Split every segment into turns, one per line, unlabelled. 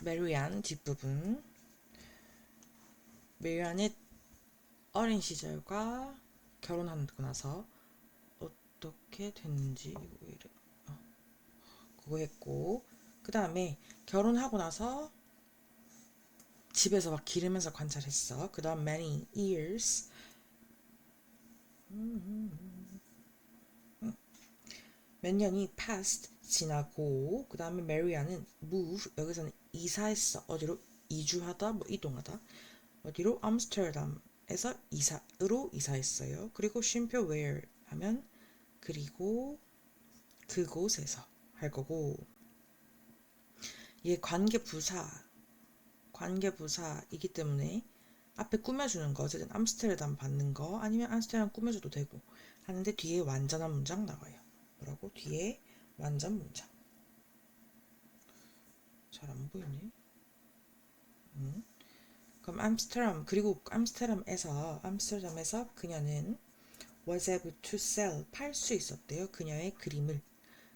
메리안 뒷부분. 메리안의 어린 시절과 결혼하고 나서 어떻게 됐는지 이거 왜 이래? 그거 했고, 그 다음에 결혼하고 나서 집에서 막 기르면서 관찰했어. 그 다음 many years, 몇 년이 passed, 지나고, 그 다음에 메리안은 move, 여기서는 이사했어. 어디로? 이주하다, 뭐 이동하다. 어디로? 암스테르담에서 이사로 이사했어요. 그리고 쉼표 where 하면 그리고 그곳에서 할 거고, 얘 관계부사이기 때문에 앞에 꾸며주는 거, 어쨌든 암스테르담 받는 거 아니면 암스테르담 꾸며줘도 되고 하는데 뒤에 완전한 문장 나와요. 뭐라고? 뒤에 완전 문장. 잘 안 보이네. 그럼 그리고 암스테르담에서 그녀는 was able to sell, 팔 수 있었대요. 그녀의 그림을.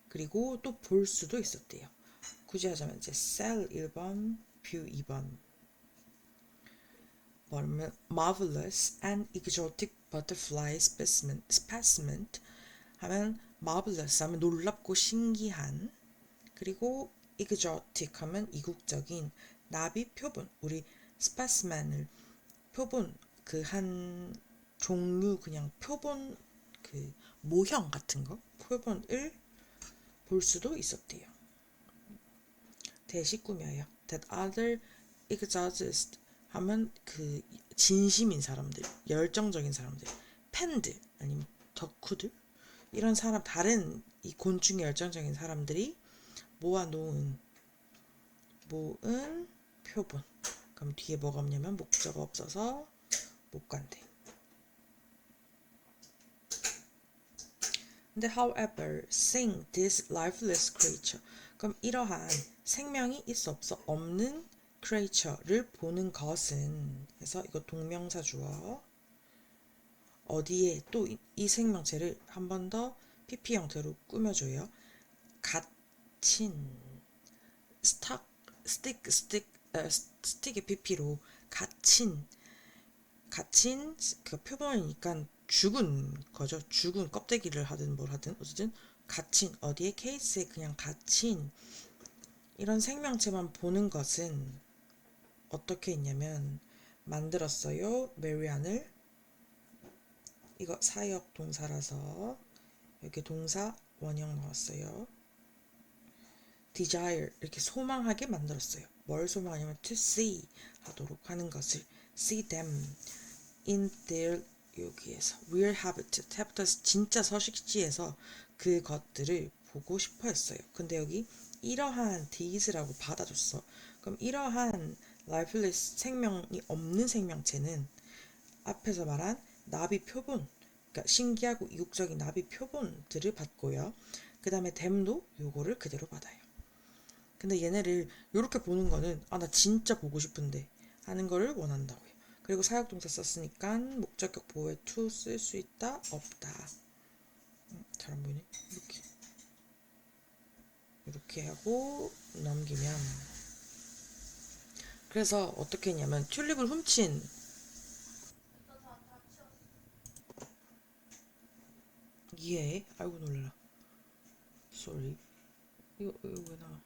그리고 또 볼 수도 있었대요. 굳이 하자면 이제 sell 1번, view 2번. marvelous and exotic butterfly specimen 하면 marvelous 하면 놀랍고 신기한, 그리고 exotic 하면 이국적인, 나비 표본, 우리 specimen을 표본, 그 한 종류 그냥 표본, 그 모형 같은 거 표본을 볼 수도 있었대요. 대시 꾸며요. That other exotists 하면 그 진심인 사람들, 열정적인 사람들, 팬들 아니면 덕후들, 이런 사람, 다른 이 곤충의 열정적인 사람들이 모은 표본. 그럼 뒤에 뭐가 없냐면 목적어 없어서 못 간대. 근데 however, seeing this lifeless creature, 그럼 이러한 생명이 있어 없어 없는 creature를 보는 것은, 해서 이거 동명사 주어, 어디에 또 이 생명체를 한 번 더 PP 형태로 꾸며줘요. 갇힌, 스틱의 PP로 갇힌 그 표본이니까 죽은 거죠. 죽은 껍데기를 하든 뭘 하든 어쨌든 갇힌, 어디에 케이스에 그냥 갇힌 이런 생명체만 보는 것은 어떻게 했냐면 만들었어요. 메리안을. 이거 사역 동사라서 여기 동사 원형 나왔어요. desire, 이렇게 소망하게 만들었어요. 뭘 소망하냐면 to see, 하도록 하는 것을, see them in their, 여기에서 real habitat, 진짜 서식지에서 그 것들을 보고 싶어 했어요. 근데 여기 이러한 these라고 받아줬어. 그럼 이러한 lifeless, 생명이 없는 생명체는 앞에서 말한 나비 표본, 그러니까 신기하고 이국적인 나비 표본들을 받고요. 그 다음에 댐도 요거를 그대로 받아요. 근데 얘네를 이렇게 보는 거는 나 진짜 보고 싶은데 하는 거를 원한다고요. 그리고 사역동사 썼으니까 목적격 보호에 to 쓸 수 있다 없다. 잘 안 보이네. 이렇게 하고 넘기면, 그래서 어떻게 했냐면 튤립을 훔친, 예, 아이고 놀라, sorry, 이거 왜 나와.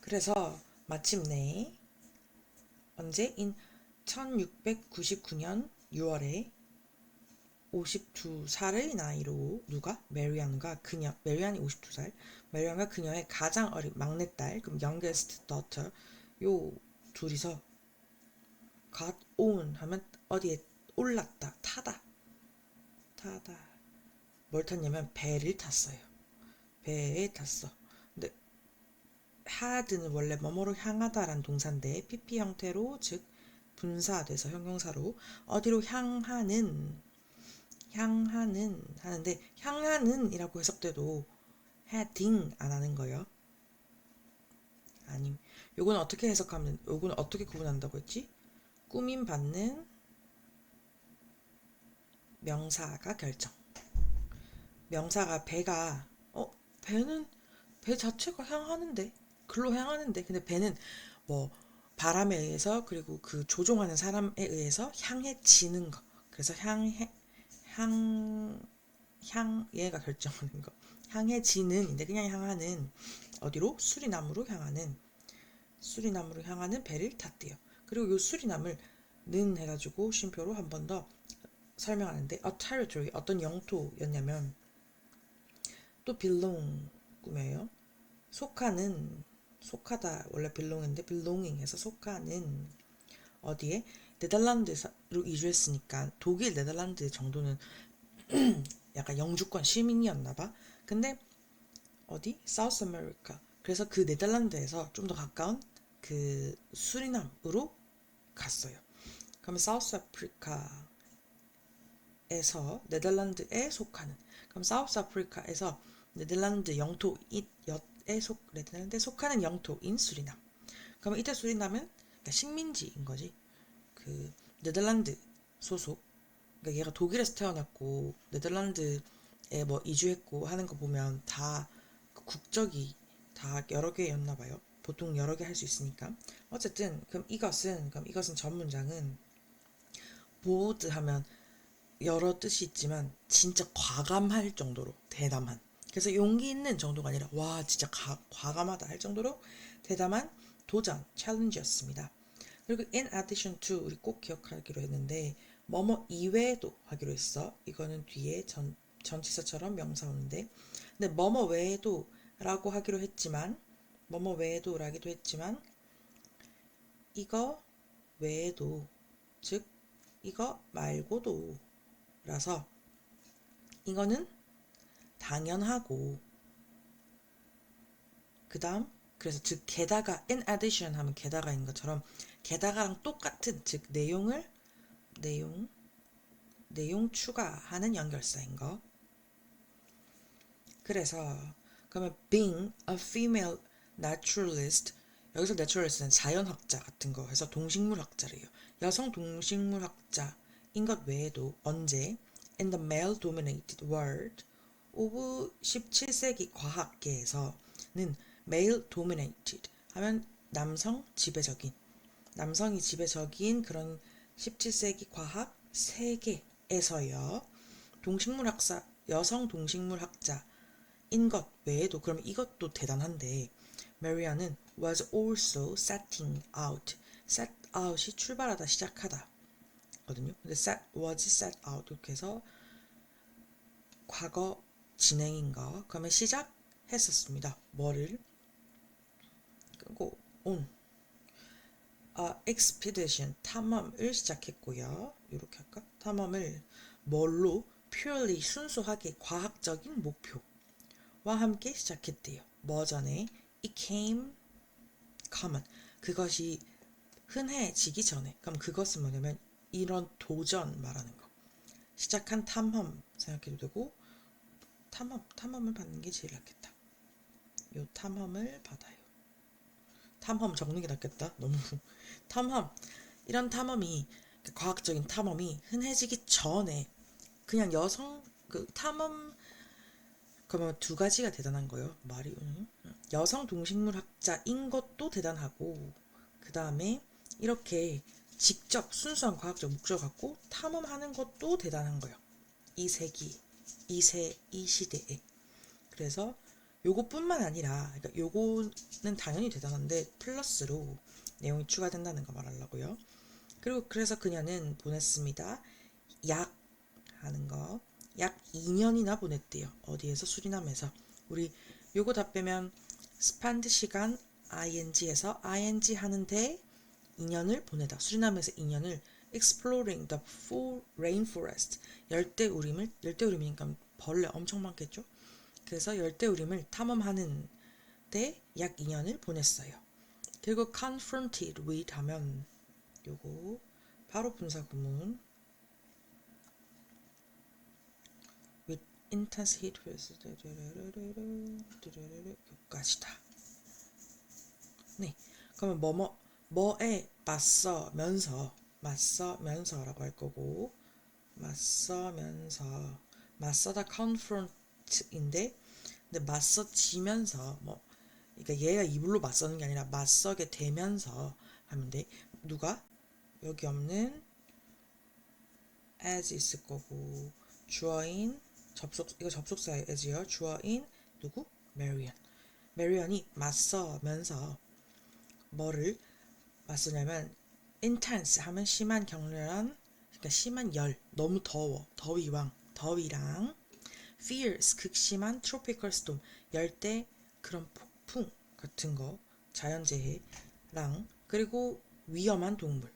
그래서 마침내 언제? 1699년 6월에 52살의 나이로 누가? 메리안이 52살, 메리안과 그녀의 가장 어린 막내딸, 그럼 youngest daughter, 요 둘이서 got on 하면 어디에 올랐다, 타다. 뭘 탔냐면 배를 탔어요. 배에 탔어. 근데 had는 원래 뭐뭐로 향하다라는 동사인데 PP 형태로, 즉 분사돼서 형용사로 어디로 향하는 하는데, 향하는 이라고 해석돼도 heading 안 하는 거예요. 아님, 요거는 어떻게 해석하면, 요거는 어떻게 구분한다고 했지? 꾸밈 받는 명사가 결정. 명사가 배가, 배는 배 자체가 향하는데 글로 향하는데 근데 배는 뭐 바람에 의해서 그리고 그 조종하는 사람에 의해서 향해지는 거. 그래서 향 얘가 결정하는 거. 향해지는인데 그냥 향하는 어디로? 수리남으로 향하는 배를 탔대요. 그리고 요 수리남을 는 해가지고 쉼표로 한 번 더 설명하는데 a territory 어떤 영토였냐면 또 belong 꾸며요. 속하다 원래 belong인데 belonging에서 속하는 어디에 네덜란드로 이주했으니까 독일 네덜란드 정도는 약간 영주권 시민이었나봐. 근데 어디? 사우스 아메리카. 그래서 그 네덜란드에서 좀 더 가까운 그 수리남으로 갔어요. 그러면 사우스 아프리카에서 네덜란드에 속하는 그럼 사우스 아프리카에서 네덜란드 네덜란드에 속하는 영토인 수리남. 그러면 이때 수리남은 그러니까 식민지인 거지. 그 네덜란드 소속. 그러니까 얘가 독일에서 태어났고 네덜란드에 뭐 이주했고 하는 거 보면 다 국적이 다 여러 개였나 봐요. 보통 여러 개 할 수 있으니까. 어쨌든 그럼 이것은 전 문장은 보드 하면 여러 뜻이 있지만 진짜 과감할 정도로 대담한. 그래서 용기 있는 정도가 아니라 와 진짜 과감하다 할 정도로 대담한 도전 챌린지였습니다. 그리고 in addition to 우리 꼭 기억하기로 했는데 뭐뭐 이외에도 하기로 했어. 이거는 뒤에 전치사처럼 명사 오는데 근데 뭐뭐 외에도 라고 하기로 했지만 뭐뭐 외에도 라기도 했지만 이거 외에도 즉 이거 말고도 라서 이거는 당연하고 그 다음 그래서 즉 게다가 in addition 하면 게다가인 것처럼 게다가랑 똑같은 즉 내용 추가하는 연결사인 거. 그래서 그러면 being a female naturalist 여기서 naturalist는 자연학자 같은 거 해서 동식물학자래요. 여성 동식물학자인 것 외에도 언제 in the male dominated world of 17세기 과학계에서는 male dominated 하면 남성이 지배적인 그런 17세기 과학 세계에서요. 여성 동식물학자인 것 외에도 그럼 이것도 대단한데 메리아는 was also setting out. set out이 출발하다 시작하다 거든요. 근데 was set out 이렇게 해서 과거 진행인 거 그러면 시작했었습니다. 뭐를 끄고 온 expedition 탐험을 시작했고요. 이렇게 할까? 탐험을 뭘로 purely 순수하게 과학적인 목표와 함께 시작했대요. 뭐 전에 it came common 그것이 흔해지기 전에 그럼 그것은 뭐냐면 이런 도전 말하는 거 시작한 탐험 생각해도 되고 탐험을 받는 게 제일 낫겠다. 요 탐험을 받아요. 탐험 적는 게 낫겠다. 너무 탐험 이런 탐험이 과학적인 탐험이 흔해지기 전에 그냥 여성 그 탐험 그러면 두 가지가 대단한 거예요. 말이 여성 동식물학자인 것도 대단하고 그 다음에 이렇게 직접 순수한 과학적 목적 갖고 탐험하는 것도 대단한 거예요. 이 세기 이 시대에 그래서 요거뿐만 아니라 그러니까 요거는 당연히 대단한데 플러스로 내용이 추가된다는 거 말하려고요. 그리고 그래서 그녀는 보냈습니다. 약 하는 거. 약 2년이나 보냈대요. 어디에서? 수리남에서. 우리 요거 다 빼면 스판드 시간 ing에서 ing 하는데 2년을 보내다. 수리남에서 2년을 exploring the full rainforest 열대우림이니까 벌레 엄청 많겠죠? 그래서 열대우림을 탐험하는 데 약 2년을 보냈어요. 그리고 confronted with 하면 요거 바로 분사 구문 with intense heat 여기까지다. 네, 그러면 뭐에 맞서면서라고 할 거고 맞서다 confront인데 근데 맞서지면서 뭐 그러니까 얘가 이불로 맞서는 게 아니라 맞서게 되면서 하면 돼. 누가? 여기 없는 as 있을 거고 주어인 접속 이거 접속사예요. as요. 주어인 누구? 메리언. 메리언이 맞서면서 뭐를 맞서냐면 intense 하면 심한 격렬한 그러니까 심한 열 너무 더워 더위랑 fierce 극심한 tropical storm 열대 그런 폭풍 같은 거 자연재해랑 그리고 위험한 동물에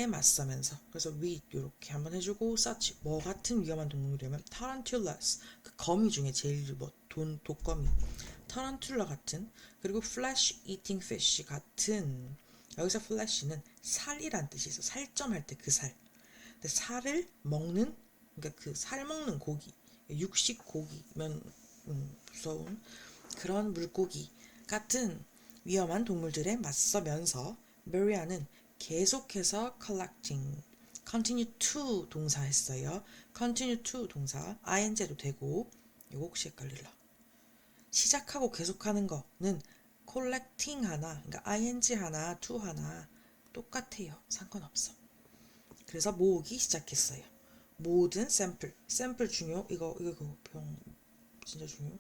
맞서면서 그래서 with 이렇게 한번 해주고 such 뭐 같은 위험한 동물이라면 tarantulas 그 거미 중에 제일 뭐 독거미 타란툴라 같은 그리고 flesh eating fish 같은 여기서 flesh는 살이란 뜻이 있어 살점할 때 그 살 근데 살을 먹는 그러니까 그 살 먹는 고기 육식 고기면 무서운 그런 물고기 같은 위험한 동물들에 맞서면서 메리아는 계속해서 collecting continue to 동사 했어요. continue to 동사 ing도 되고 이거 혹시 헷갈릴라 시작하고 계속하는 거는 collecting 하나 그러니까 ing 하나 to 하나 똑같아요. 상관없어. 그래서 모으기 시작했어요. 모든 샘플 중요 이거 병 진짜 중요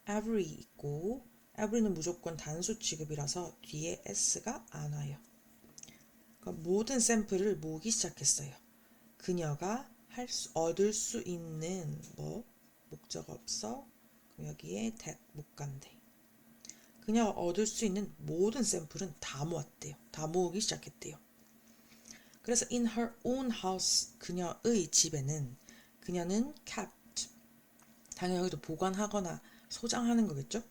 every 있고 every는 무조건 단수 취급이라서 뒤에 s가 안 와요. 그러니까 모든 샘플을 모으기 시작했어요. 그녀가 얻을 수 있는 뭐 목적 없어 그럼 여기에 that 못 간대. 그녀가 얻을 수 있는 모든 샘플은 다 모았대요. 다 모으기 시작했대요. 그래서 in her own house 그녀의 집에는 그녀는 kept 당연히 여기도 보관하거나 소장하는 거겠죠.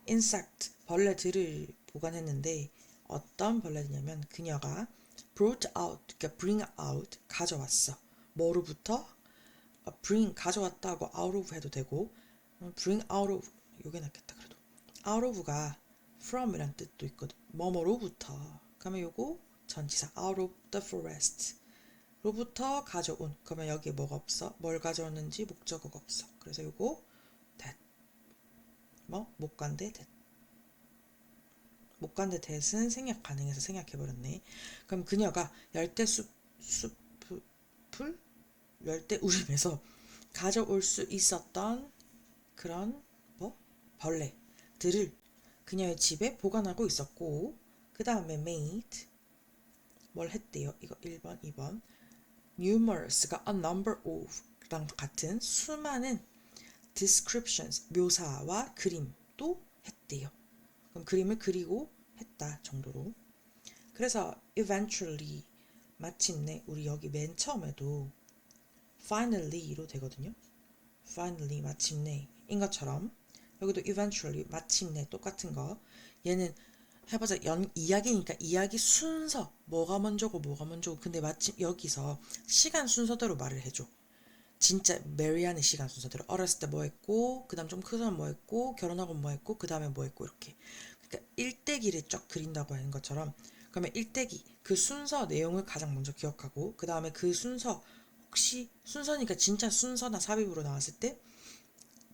insect 벌레들을 보관했는데 어떤 벌레냐면 그녀가 brought out 그러니까 bring out 가져왔어. 뭐로부터 bring 가져왔다고 out of 해도 되고 bring out of 요게 낫겠다 그래도 out of가 from 이란 뜻도 있거든. 뭐뭐로부터 그러면 요거 전치사 out of the forest 로부터 가져온 그러면 여기에 뭐가 없어? 뭘 가져왔는지 목적어가 없어. 그래서 요거 that 뭐 못 간대 that 못 간대 that은 생략 가능해서 생략해버렸네. 그럼 그녀가 풀 열대 우림에서 가져올 수 있었던 그런 뭐 벌레들을 그녀의 집에 보관하고 있었고 그 다음에 made 뭘 했대요. 이거 1번 2번 numerous가 a number of 랑 같은 수많은 descriptions 묘사와 그림도 했대요. 그럼 그림을 그리고 했다 정도로. 그래서 eventually 마침내 우리 여기 맨 처음에도 finally로 되거든요. finally 마침내인 것처럼 여기도 eventually 마침내 똑같은 거. 얘는 해보자 이야기니까 이야기 순서 뭐가 먼저고 근데 마침 여기서 시간 순서대로 말을 해줘. 진짜 메리안의 시간 순서대로 어렸을 때 뭐 했고 그 다음 좀 크면 뭐 했고 결혼하고 뭐 했고 그 다음에 뭐 했고 이렇게 그러니까 일대기를 쫙 그린다고 하는 것처럼 그러면 일대기 그 순서 내용을 가장 먼저 기억하고 그 다음에 그 순서 혹시 순서니까 진짜 순서나 삽입으로 나왔을 때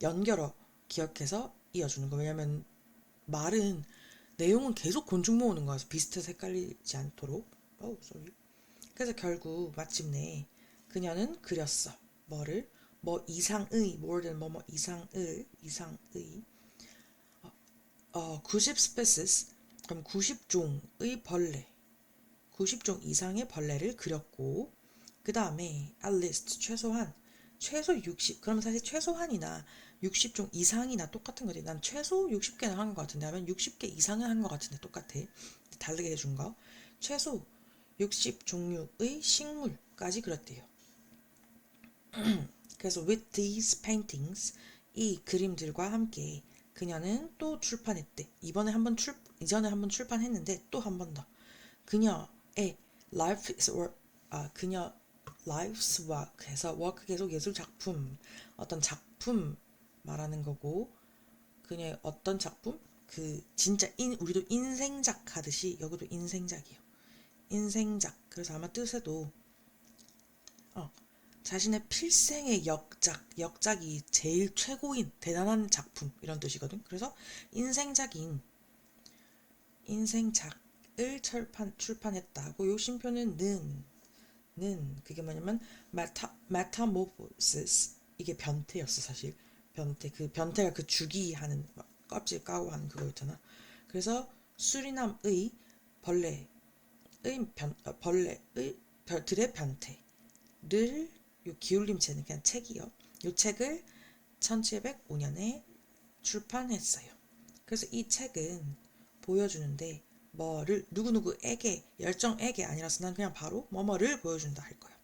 연결어 기억해서 이어주는 거. 왜냐면 말은 내용은 계속 곤충 모으는 거라서 비슷해서 헷갈리지 않도록. sorry. 그래서 결국 마침내 그녀는 그렸어. 뭐를? 뭐 이상의 more than 뭐뭐 이상의 90 species 그럼 90종의 벌레 90종 이상의 벌레를 그렸고 그 다음에 at least 최소 60 그럼 사실 최소한이나 60종 이상이나 똑같은 거지. 난 최소 60개는 한 것 같은데 하면 60개 이상은 한 것 같은데 똑같아. 다르게 해준 거 최소 60종류의 식물까지 그렸대요. 그래서 with these paintings 이 그림들과 함께 그녀는 또 출판했대. 이전에 한번 출판했는데 또 한 번 더. 그녀의 life's work 그녀 life's work 해서 work 계속 예술 작품 어떤 작품 말하는 거고 그녀의 어떤 작품 그 진짜 우리도 인생작 하듯이 여기도 인생작이에요. 인생작. 그래서 아마 뜻에도 자신의 필생의 역작이 제일 최고인 대단한 작품 이런 뜻이거든. 그래서 인생작인 인생작을 출판했다고. 요 심표는 는 그게 뭐냐면 메타모포시스, 이게 변태였어 사실. 변태가 그 주기하는 껍질 까고 하는 그거 있잖아. 그래서 수리남의 벌레의 벌레의 변태를, 요 기울림체는 그냥 책이요. 요 책을 1705년에 출판했어요. 그래서 이 책은 보여주는데 뭐를 누구누구에게 열정에게 아니라서 난 그냥 바로 뭐뭐를 보여준다 할 거야.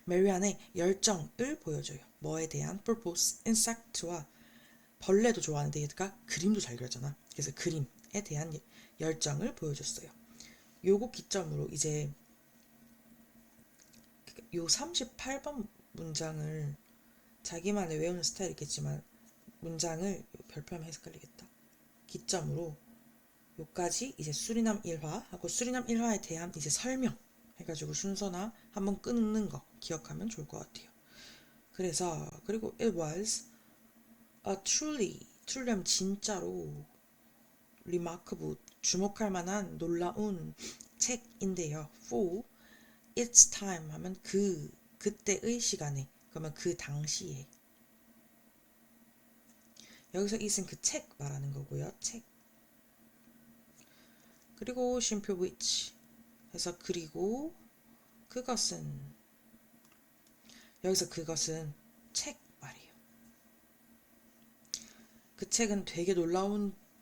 메리안의 열정을 보여줘요. 뭐에 대한 purpose, insect와 벌레도 좋아하는데 얘가 그림도 잘 그렸잖아. 그래서 그림에 대한 열정을 보여줬어요. 요거 기점으로 이제 요 38번 문장을 자기만의 외우는 스타일이 있겠지만 문장을 별표하면 헷갈리겠다. 기점으로 요까지 이제 수리남 1화하고 수리남 1화에 대한 이제 설명 해가지고 순서나 한번 끊는 거 기억하면 좋을 것 같아요. 그래서 그리고 it was a truly하면 진짜로 remarkable, 주목할 만한 놀라운 책인데요. for its time 하면 그때의 시간에, 그러면 그 당시에. 여기서 it은 그 책 말하는 거고요. 책. 그리고 쉼표 which 해서 그리고 그것은, 여기서 그것은 책 말이에요. 그 책은 되게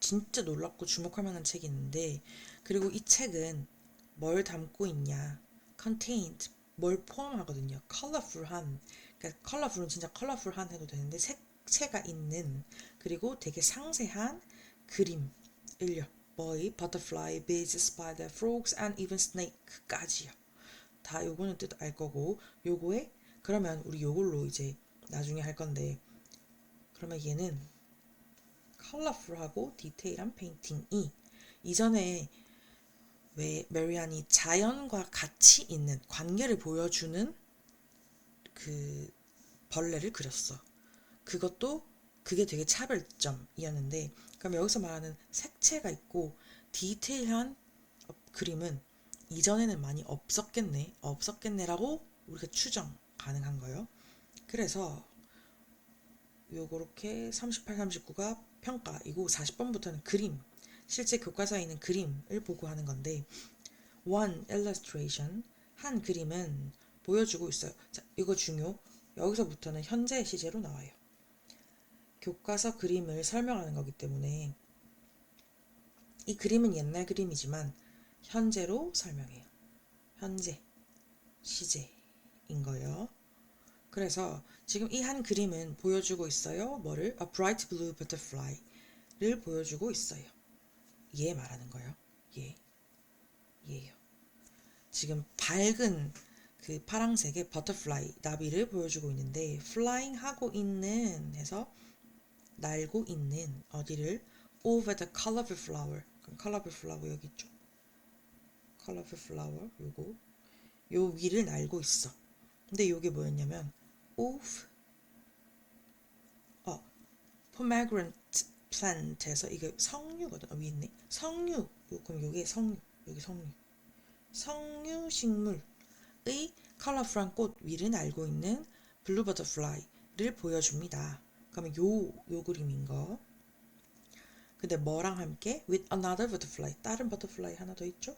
진짜 놀랍고 주목할 만한 책이 있는데, 그리고 이 책은 뭘 담고 있냐, contained, 뭘 포함하거든요. colorful한, 그러니까 colorful은 진짜 colorful한 해도 되는데 색채가 있는, 그리고 되게 상세한 그림을요. 뭐의 butterfly, bees, spider, frogs, and even snake까지요. 다 요거는 뜻 알 거고, 요거에 그러면 우리 요걸로 이제 나중에 할 건데, 그러면 얘는 컬러풀하고 디테일한 페인팅이, 이전에 왜 메리안이 자연과 같이 있는 관계를 보여주는 그 벌레를 그렸어. 그게 되게 차별점이었는데, 그럼 여기서 말하는 색채가 있고 디테일한 그림은 이전에는 많이 없었겠네라고 우리가 추정 가능한 거예요. 그래서 요렇게 38, 39가 평가이고 40번부터는 그림, 실제 교과서에 있는 그림을 보고 하는 건데, one illustration, 한 그림은 보여주고 있어요. 자, 이거 중요. 여기서부터는 현재 시제로 나와요. 교과서 그림을 설명하는 거기 때문에 이 그림은 옛날 그림이지만 현재로 설명해요. 현재 시제인 거예요. 그래서 지금 이 한 그림은 보여주고 있어요. 뭐를? A bright blue butterfly를 보여주고 있어요. 얘 말하는 거예요. 얘요. 지금 밝은 그 파랑색의 버터플라이, 나비를 보여주고 있는데, flying 하고 있는 해서 날고 있는 어디를? over the colorful flower. 그럼 colorful flower 여기 있죠. colorful flower 요 위를 날고 있어. 근데 요게 뭐였냐면 of pomegranate plant에서, 이게 석류거든. 위에 있네. 석류. 그럼 요게 석류. 여기 석류 식물의 컬러풀한 꽃 위를 날고 있는 블루 버터플라이를 보여줍니다. 그러면 요 그림인 거. 근데 뭐랑 함께? with another butterfly. 다른 버터플라이 하나 더 있죠?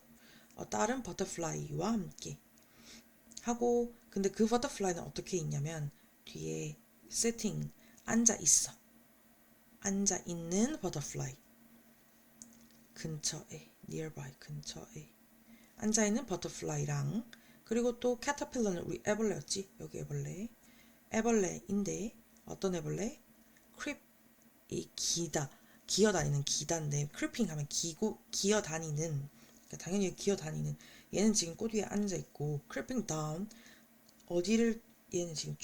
다른 버터플라이와 함께 하고, 근데 그 버터플라이는 어떻게 있냐면 뒤에 sitting, 앉아 있는 버터플라이 근처에, nearby 근처에 앉아있는 버터플라이랑, 그리고 또 캐터필러는 우리 애벌레였지. 여기 애벌레인데 어떤 애벌레? 크립, 이 기어다니는 기다인데, 크리핑 하면 기어다니는, 그러니까 당연히 기어다니는, 얘는 지금 꽃 위에 앉아있고 크리핑 다운, 어디를, 얘는 지금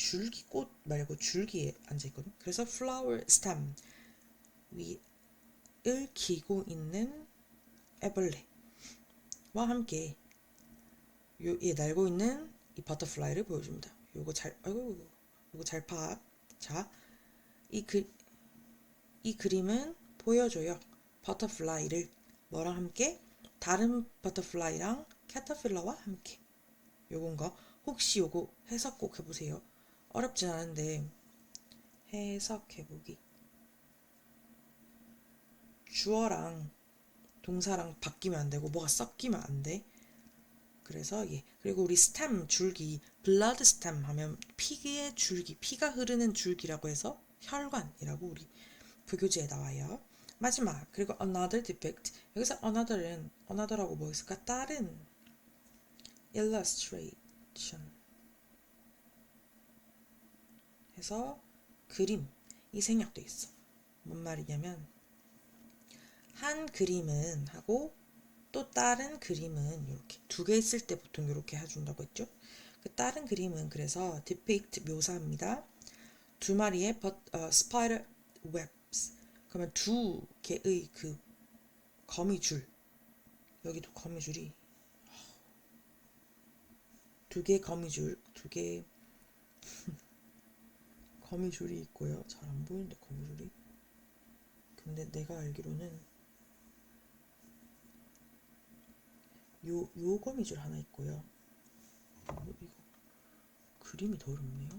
꽃 말고 줄기에 앉아있거든. 그래서 flower stem 위를 기고 있는 애벌레와 함께 얘 날고 있는 이 버터플라이를 보여줍니다. 요거 잘, 아이고, 요거 잘 봐. 자, 이 그림은 보여줘요. 버터플라이를 뭐랑 함께? 다른 버터플라이랑 캐터필러와 함께. 요건 거. 혹시 요거 해석 꼭 해보세요. 어렵진 않은데 해석해보기. 주어랑 동사랑 바뀌면 안 되고 뭐가 섞이면 안 돼. 그래서 예. 그리고 우리 스템 줄기 blood stem 하면 피의 줄기, 피가 흐르는 줄기라고 해서 혈관이라고 우리 부교재에 나와요. 마지막 그리고 another depict 여기서 another라고 뭐 있을까? 다른 illustration 해서 그림 이 생략돼 있어. 뭔 말이냐면 한 그림은 하고 또 다른 그림은 이렇게 두 개 있을 때 보통 이렇게 해준다고 했죠. 그 다른 그림은 그래서 depict 묘사합니다. 두 마리의 spider webs 그러면 두 개의 그 거미줄 여기도 거미줄이 두 개 거미줄이 있고요. 잘 안 보이는데 거미줄이. 근데 내가 알기로는 요 거미줄 하나 있고요. 이거 그림이 더 어렵네요.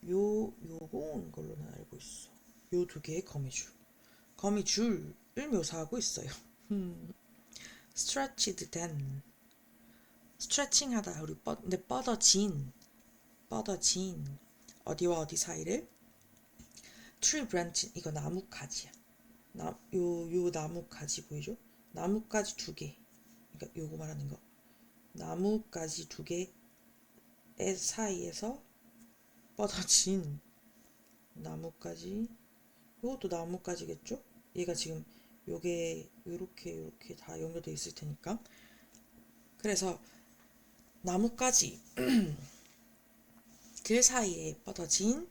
요건 걸로 난 알고 있어. 요 두 개의 거미줄을 묘사하고 있어요. stretched then 스트레칭하다 우리 근데 뻗어진 어디와 어디 사이를 tree branch 이거 나뭇가지야. 요 나뭇가지 보이죠? 나뭇가지 두 개. 그러니까 요거 말하는 거. 나뭇가지 두 개의 사이에서 뻗어진 나뭇가지. 요것도 나뭇가지겠죠? 얘가 지금 요게 요렇게 다 연결돼 있을 테니까. 그래서 나뭇가지 그 사이에 뻗어진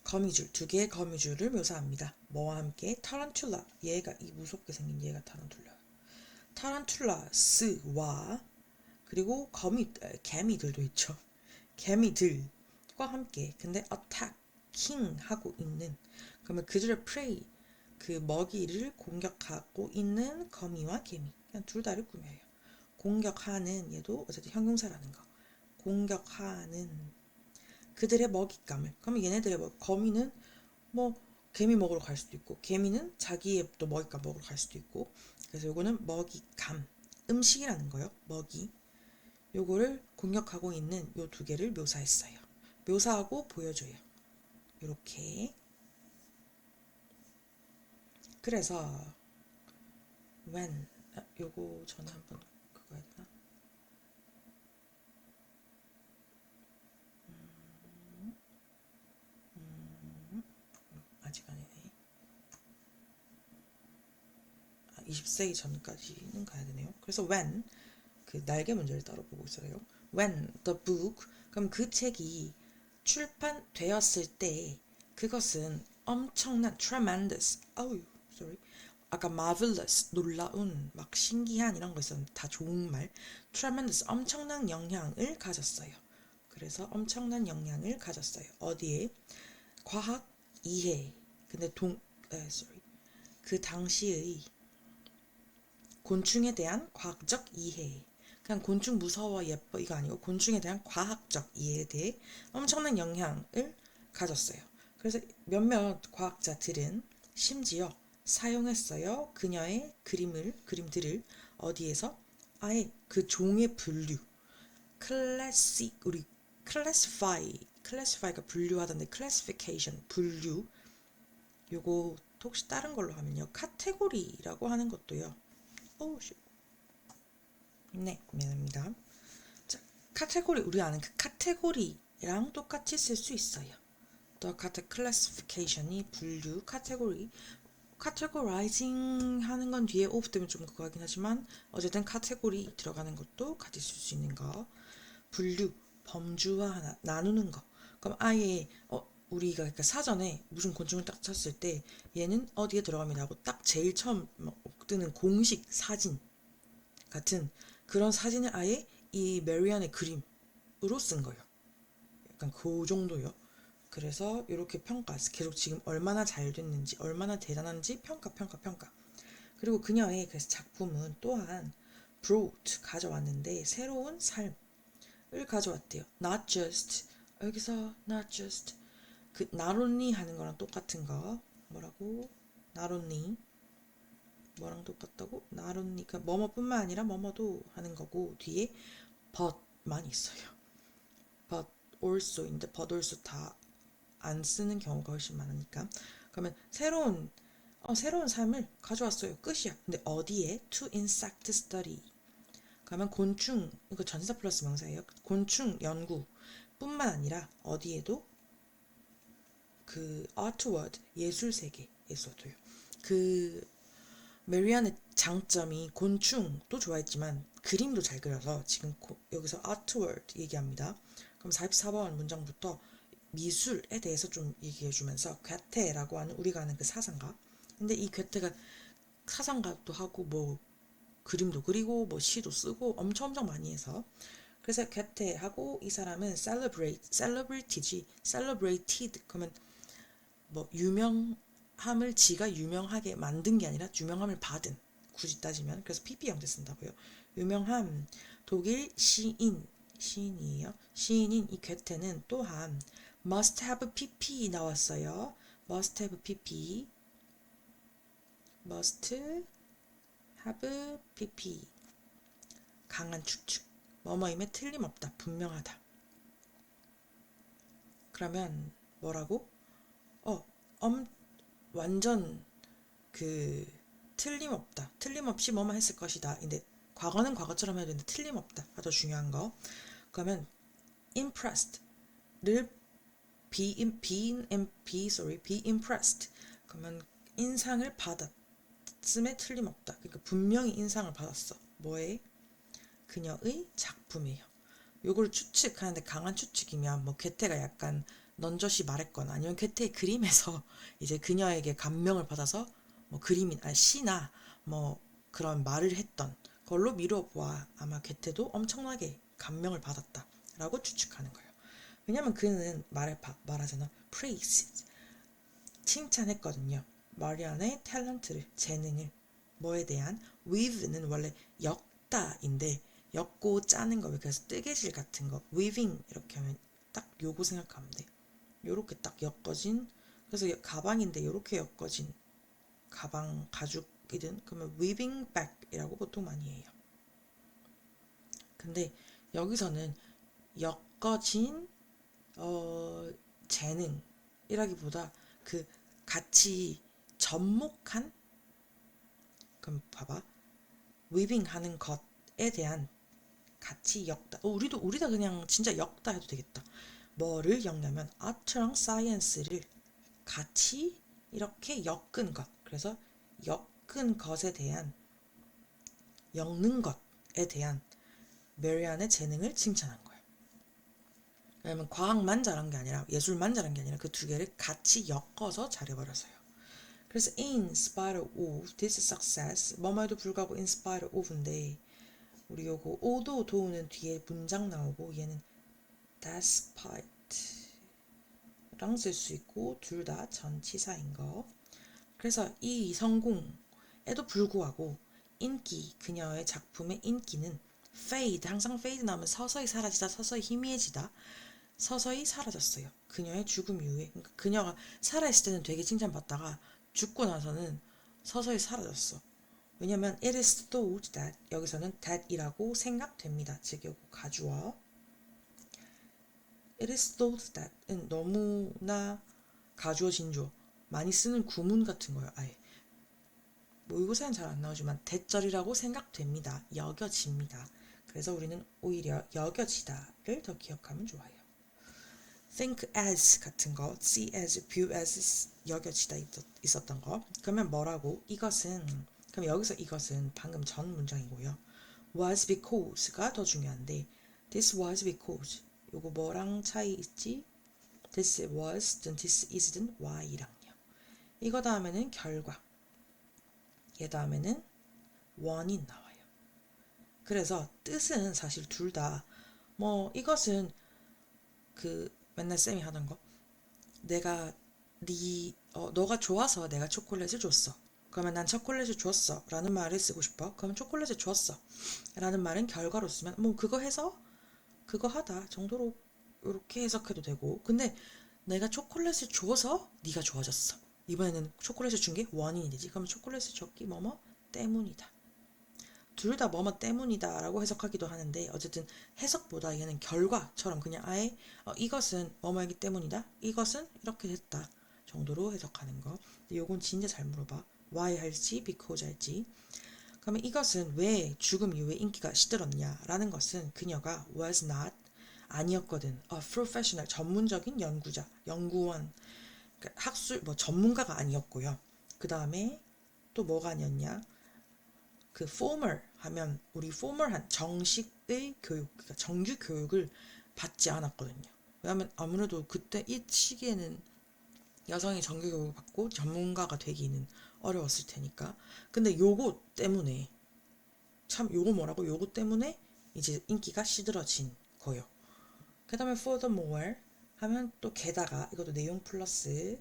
거미줄 두 개의 거미줄을 묘사합니다. 뭐와 함께? 타란툴라 얘가 이 무섭게 생긴 얘가 타란툴라스와 그리고 개미들도 있죠. 개미들과 함께 근데 attacking 하고 있는 그러면 그들의 prey 그 먹이를 공격하고 있는 거미와 개미 그냥 둘 다를 꾸며요. 공격하는 얘도 어쨌든 형용사라는 거. 공격하는 그들의 먹잇감을 그러면 얘네들의 거미는 뭐 개미 먹으러 갈 수도 있고 개미는 자기의 또 먹잇감 먹으러 갈 수도 있고 그래서 요거는 먹잇감 음식이라는 거요. 먹이 요거를 공격하고 있는 요 두 개를 묘사했어요. 묘사하고 보여줘요. 요렇게 그래서 when 요거 전에 한번 그거 해야 되나? 아직 아니네. 20세기 전까지는 가야 되네요. 그래서 when 그 날개 문제를 따로 보고 있어요. When the book 그럼 그 책이 출판되었을 때 그것은 엄청난 tremendous sorry 아까 marvelous 놀라운 막 신기한 이런 거 있었는데 다 좋은 말 tremendous 엄청난 영향을 가졌어요. 그래서 엄청난 영향을 가졌어요. 어디에? 과학 이해 근데 sorry 그 당시의 곤충에 대한 과학적 이해 그냥 곤충 무서워 예뻐 이거 아니고 곤충에 대한 과학적 이해에 대해 엄청난 영향을 가졌어요. 그래서 몇몇 과학자들은 심지어 사용했어요. 그녀의 그림들을 어디에서 아예 그 종의 분류 우리 classify가 분류하던데 classification 분류 요거 혹시 다른 걸로 하면요 카테고리라고 하는 것도요. 네, 미안합니다. 자, 카테고리 우리 아는 그 카테고리랑 똑같이 쓸 수 있어요. 똑같은 classification이 분류, categorizing 하는 건 뒤에 of 되면 좀 그거 하긴 하지만 어쨌든 카테고리 들어가는 것도 같이 쓸 수 있는 거. 분류, 범주화 나누는 거. 그럼 아예 우리가 그러니까 사전에 무슨 곤충을 딱 쳤을 때 얘는 어디에 들어가면 하고 딱 제일 처음 뜨는 공식 사진 같은 그런 사진을 아예 이 메리안의 그림으로 쓴 거예요. 약간 그 정도요. 그래서 이렇게 평가, 계속 지금 얼마나 잘 됐는지, 얼마나 대단한지 평가. 그리고 그녀의 그래서 작품은 또한 brought 가져왔는데 새로운 삶을 가져왔대요. Not just 여기서 not just 그 not only 하는 거랑 똑같은 거 뭐라고? not only 뭐랑 똑같다고? not only 그 뭐뭐뿐만 아니라 뭐뭐도 하는 거고 뒤에 but만 있어요. but also인데 but also 다 안 쓰는 경우가 훨씬 많으니까 그러면 새로운 삶을 가져왔어요. 끝이야. 근데 어디에? To insect study. 그러면 곤충 이거 전치사 플러스 명사예요. 곤충 연구 뿐만 아니라 어디에도 그 artward 예술 세계에서도요. 그 메리안의 장점이 곤충도 좋아했지만 그림도 잘 그려서 지금 여기서 artward 얘기합니다. 그럼 44번 문장부터 미술에 대해서 좀 얘기해주면서 괴테라고 하는 우리가 아는 그 사상가. 근데 이 괴테가 사상가도 하고 뭐 그림도 그리고 뭐 시도 쓰고 엄청 많이 해서 그래서 괴테하고 이 사람은 celebrate지 celebrated 그러면 뭐 유명함을 지가 유명하게 만든 게 아니라 유명함을 받은 굳이 따지면 그래서 PP 형태 쓴다고요. 유명함 독일 시인이에요. 시인인 이 괴테는 또한 must have PP 나왔어요. must have PP must have PP 강한 추측 뭐뭐임에 틀림없다 분명하다. 그러면 뭐라고? 완전 그 틀림없이 뭐만 했을 것이다. 근데 과거는 과거처럼 해야 되는데 틀림없다가 더 중요한 거. 그러면 impressed를 be impressed. 그러면 인상을 받았음에 틀림없다. 그러니까 분명히 인상을 받았어. 뭐에? 그녀의 작품이에요. 요걸 추측하는데 강한 추측이면 뭐 괴테가 약간 넌저시 말했거나 아니면 괴테의 그림에서 이제 그녀에게 감명을 받아서 뭐 시나 뭐 그런 말을 했던 걸로 미뤄보아 아마 괴테도 엄청나게 감명을 받았다라고 추측하는 거예요. 왜냐면 그는 말하잖아. praise 칭찬했거든요. 마리안의 탤런트를 재능을 뭐에 대한 weave는 원래 엮다인데 엮고 짜는 거 그래서 뜨개질 같은 거 weaving 이렇게 하면 딱 요거 생각하면 돼. 요렇게 딱 엮어진 그래서 가방인데 요렇게 엮어진 가방 가죽이든 그러면 weaving bag이라고 보통 많이 해요. 근데 여기서는 엮어진 재능이라기보다 그 같이 접목한 그럼 봐봐 weaving 하는 것에 대한 같이 엮다. 우리도 그냥 진짜 엮다 해도 되겠다. 뭐를 엮냐면 아트랑 사이언스를 같이 이렇게 엮은 것. 그래서 엮은 것에 대한 엮는 것에 대한 메리안의 재능을 칭찬한 거예요. 왜냐면 과학만 잘한 게 아니라 예술만 잘한 게 아니라 그 두 개를 같이 엮어서 잘해버려서요. 그래서 in spite of this success 뭐뭐에도 불구하고 in spite of인데 우리 요거 오도 도우는 뒤에 문장 나오고 얘는 despite 랑 쓸 수 있고 둘 다 전치사인 거. 그래서 이 성공에도 불구하고 인기 그녀의 작품의 인기는 fade 항상 fade 나오면 서서히 사라지다 서서히 희미해지다 서서히 사라졌어요. 그녀의 죽음 이후에 그러니까 그녀가 살아있을 때는 되게 칭찬받다가 죽고 나서는 서서히 사라졌어. 왜냐면 it is thought that 여기서는 that이라고 생각됩니다. 즉 요거 가주어 it is thought that은 너무나 가주어 진주어 많이 쓰는 구문 같은 거예요. 아예 모의고사는 잘 안 나오지만 대절이라고 생각됩니다. 여겨집니다. 그래서 우리는 오히려 여겨지다를 더 기억하면 좋아요. think as 같은 거, see as, view as 여겨지다 있었던 거. 그러면 뭐라고? 그럼 여기서 이것은 방금 전 문장이고요. was because가 더 중요한데 this was because 요거 뭐랑 차이 있지? this was든 this is든 why랑요. 이거 다음에는 결과 얘 다음에는 원인 나와요. 그래서 뜻은 사실 둘 다 뭐 이것은 그 맨날 쌤이 하던 거 내가 너가 좋아서 내가 초콜릿을 줬어. 그러면 난 초콜릿을 줬어 라는 말을 쓰고 싶어. 그러면 초콜릿을 줬어 라는 말은 결과로 쓰면 뭐 그거 해서 그거 하다 정도로 이렇게 해석해도 되고 근데 내가 초콜릿을 줘서 네가 좋아졌어. 이번에는 초콜릿을 준 게 원인이 되지. 그럼 초콜릿을 줬기 뭐뭐 때문이다. 둘 다 뭐뭐 때문이다 라고 해석하기도 하는데 어쨌든 해석보다 얘는 결과처럼 그냥 아예 이것은 뭐뭐이기 때문이다. 이것은 이렇게 됐다. 정도로 해석하는 거. 근데 요건 진짜 잘 물어봐. why 할지 because 할지. 그러면 이것은 왜 죽음 이후에 인기가 시들었냐 라는 것은 그녀가 was not 아니었거든. a professional 전문적인 연구자, 연구원, 그러니까 학술 뭐 전문가가 아니었고요. 그 다음에 또 뭐가 아니었냐? 그 formal 하면 우리 formal한 정식의 교육, 그러니까 정규 교육을 받지 않았거든요. 왜냐하면 아무래도 그때 이 시기에는 여성이 정규 교육을 받고 전문가가 되기는 어려웠을 테니까. 근데 요거 때문에 참 요거 뭐라고 요거 때문에 이제 인기가 시들어진 거예요. 그 다음에 furthermore 하면 또 게다가 이것도 내용 플러스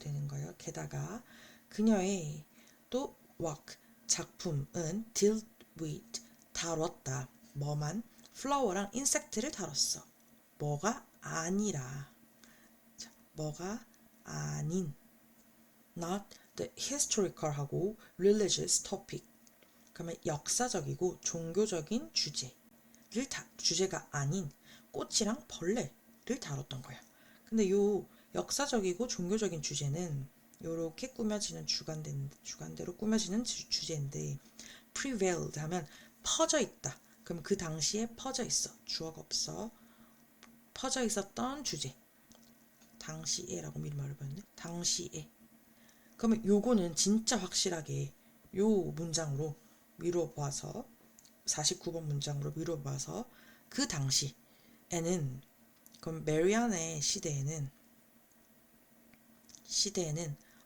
되는 거예요. 게다가 그녀의 또 work 작품은 dealt with 다뤘다. 뭐만 flower랑 insect를 다뤘어. 뭐가 아니라 자, 뭐가 아닌 not the historical 하고 religious topic 그러면 역사적이고 종교적인 주제가 아닌 꽃이랑 벌레를 다뤘던 거야. 근데 요 역사적이고 종교적인 주제는 요렇게 꾸며지는 주간대로 꾸며지는 주제인데 prevailed 하면 퍼져 있다. 그럼 그 당시에 퍼져 있어. 주어가 없어. 퍼져 있었던 주제. 당시에라고 미리 말해봤는데 당시에. 그러면 요거는 진짜 확실하게 요 문장으로 미루어 봐서 49번 문장으로 미루어 봐서 그 당시에는 그럼 메리안의 시대에는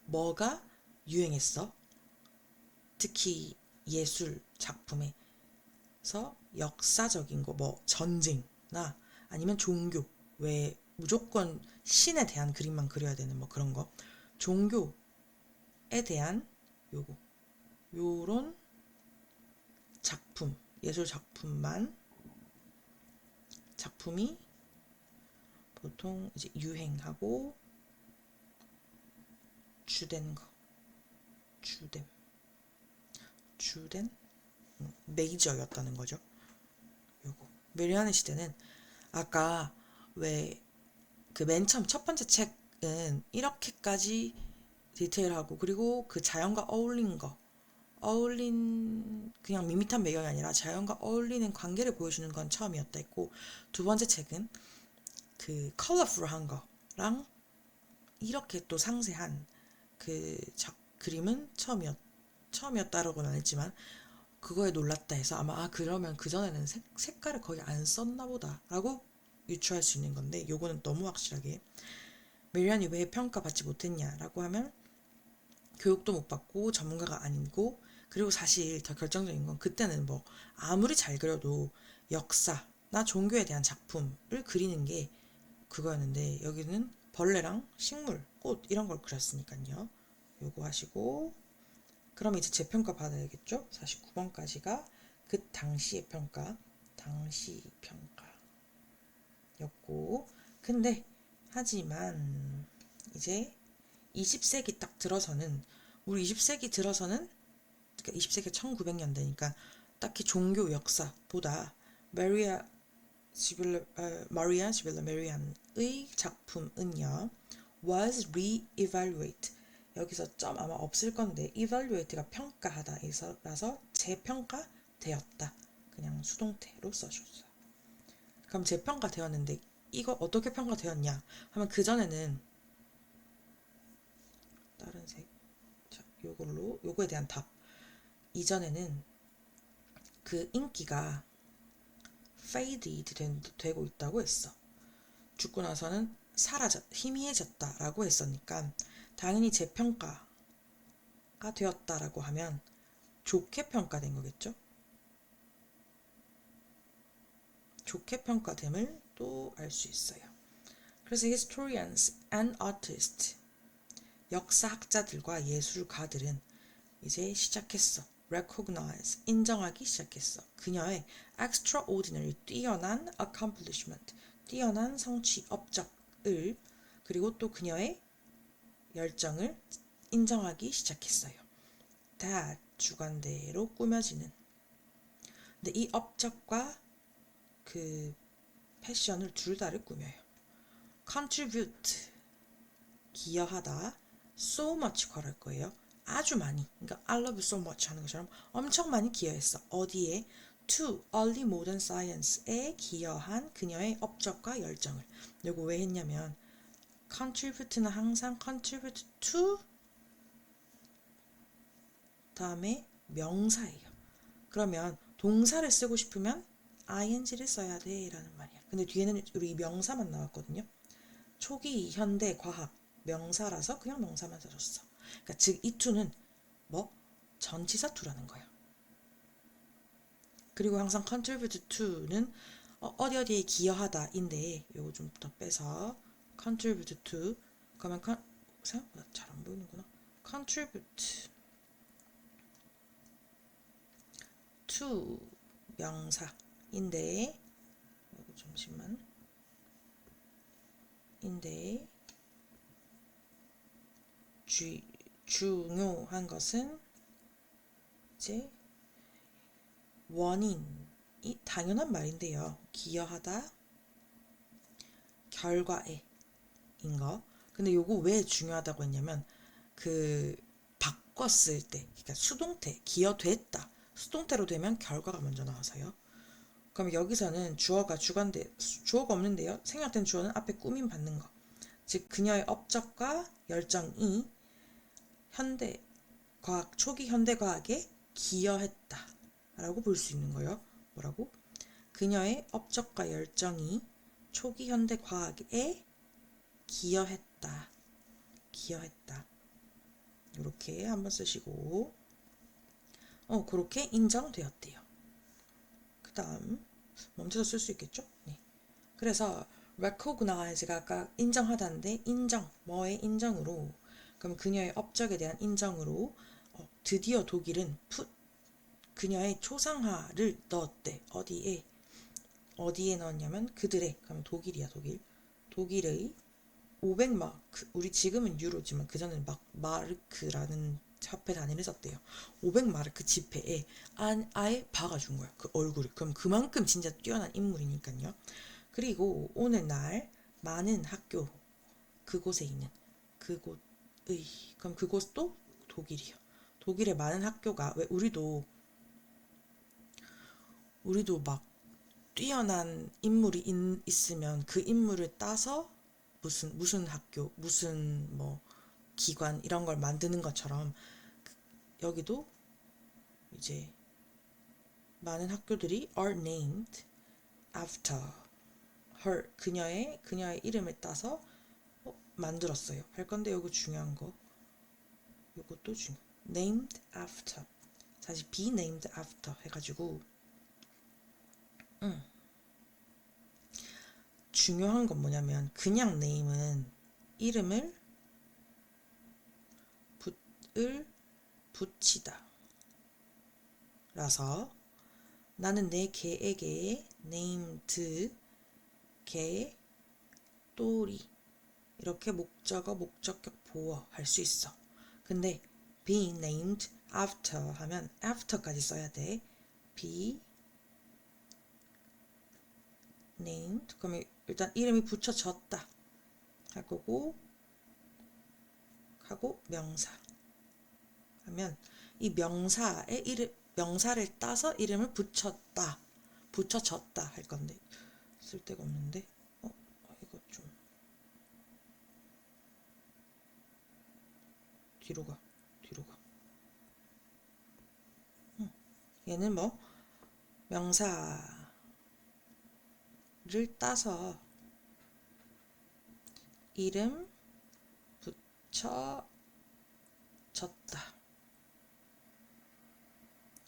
뭐가 유행했어? 특히 예술 작품에서 역사적인 거 뭐 전쟁이나 아니면 종교 왜 무조건 신에 대한 그림만 그려야 되는 뭐 그런 거 종교에 대한 요거 요런 작품 예술 작품이 보통 이제 유행하고 주된 거 주된 메이저였다는 거죠. 요거 메리아의 시대는 아까 왜 그 맨 처음 첫 번째 책은 이렇게까지 디테일하고 그리고 그 자연과 어울린 그냥 밋밋한 배경이 아니라 자연과 어울리는 관계를 보여주는 건 처음이었다 했고 두 번째 책은 그 컬러풀한 거랑 이렇게 또 상세한 그 그림은 처음이었다라고는 안 했지만 그거에 놀랐다 해서 아마 그러면 그전에는 색깔을 거의 안 썼나 보다 라고 유추할 수 있는 건데 요거는 너무 확실하게 메리안이 왜 평가받지 못했냐라고 하면 교육도 못 받고 전문가가 아니고 그리고 사실 더 결정적인 건 그때는 뭐 아무리 잘 그려도 역사나 종교에 대한 작품을 그리는 게 그거였는데 여기는 벌레랑 식물, 꽃 이런 걸 그렸으니까요. 요거 하시고 그럼 이제 재평가 받아야겠죠? 49번까지가 그 당시의 당시 평가였고 근데 하지만 이제 20세기 딱 들어서는 우리 20세기 들어서는 그러니까 20세기 1900년대니까 딱히 종교 역사보다 마리아 시빌라 메리안의 작품은요 was re-evaluate 여기서 점 아마 없을 건데 evaluate가 평가하다 라서 재평가되었다 그냥 수동태로 써줬어요. 그럼 재평가되었는데 이거 어떻게 평가되었냐 하면 그전에는 다른 색 자, 요거에 대한 답 이전에는 그 인기가 faded 되고 있다고 했어. 죽고 나서는 희미해졌다라고 했으니까 당연히 재평가가 되었다라고 하면 좋게 평가된 거겠죠? 좋게 평가됨을 또 알 수 있어요. 그래서 historians and artists, 역사학자들과 예술가들은 이제 시작했어. recognize, 인정하기 시작했어. 그녀의 extraordinary, 뛰어난 accomplishment, 뛰어난 성취, 업적을, 그리고 또 그녀의 열정을 인정하기 시작했어요. that, 주관대로 꾸며지는. 근데 이 업적과 그 패션을 둘 다를 꾸며요. contribute, 기여하다, so much 괄할 거예요. 아주 많이, 그러니까 I love you so much 하는 것처럼 엄청 많이 기여했어. 어디에? to early modern science에 기여한 그녀의 업적과 열정을. 이거 왜 했냐면 contribute는 항상 contribute to 다음에 명사예요. 그러면 동사를 쓰고 싶으면 ing를 써야 돼 라는 말이야. 근데 뒤에는 우리 명사만 나왔거든요. 초기 현대 과학 명사라서 그냥 명사만 써줬어. 그러니까 즉 이 to는 뭐? 전치사 to라는 거야. 그리고 항상 contribute to는 어디 어디에 기여하다 인데 요거 좀 더 빼서 contribute to 그러면 생각보다 잘 안 보이는구나. contribute to 명사인데 요거 잠시만 인데 중요한 것은 이제 원인이 당연한 말인데요. 기여하다 결과에 인 거. 근데 요거 왜 중요하다고 했냐면 그 바꿨을 때 그러니까 수동태 기여됐다. 수동태로 되면 결과가 먼저 나와서요. 그럼 여기서는 주어가 주관대 주어가 없는데요. 생략된 주어는 앞에 꾸밈 받는 거. 즉 그녀의 업적과 열정이 현대 과학 초기 현대 과학에 기여했다. 라고 볼 수 있는 거예요. 뭐라고? 그녀의 업적과 열정이 초기 현대 과학에 기여했다. 기여했다. 이렇게 한번 쓰시고 그렇게 인정되었대요. 그 다음 멈춰서 쓸 수 있겠죠? 네. 그래서 recognize가 아까 인정하다인데 인정, 뭐의 인정으로 그럼 그녀의 업적에 대한 인정으로 드디어 독일은 그녀의 초상화를 넣었대. 어디에 넣었냐면 그들의 그럼 독일이야 독일의 500마크 우리 지금은 유로지만 그전에는 막 마르크라는 화폐 단위를 썼대요. 500마르크 지폐에 아예 박아준 거야. 그 얼굴을. 그럼 그만큼 진짜 뛰어난 인물이니까요. 그리고 오늘날 많은 학교 그곳에 있는 그곳의 그럼 그곳도 독일이요. 독일의 많은 학교가 왜 우리도 막 뛰어난 인물이 있으면 그 인물을 따서 무슨 학교, 무슨 뭐 기관 이런 걸 만드는 것처럼 여기도 이제 많은 학교들이 are named after her 그녀의 이름을 따서 만들었어요. 할 건데 요거 중요한 거 요것도 named after 사실 be named after 해가지고 중요한 건 뭐냐면 그냥 name은 이름을 붙이다 라서 나는 내 개에게 named 개 또리 이렇게 목적어 목적격 보어 할 수 있어. 근데 be named after 하면 after까지 써야 돼. be named 그러면 일단 이름이 붙여졌다 할 거고 하고 명사 하면 이 명사를 따서 이름을 붙여졌다 할 건데 쓸데가 없는데 이거 좀 뒤로 가 얘는 뭐 명사를 따서 이름 붙여졌다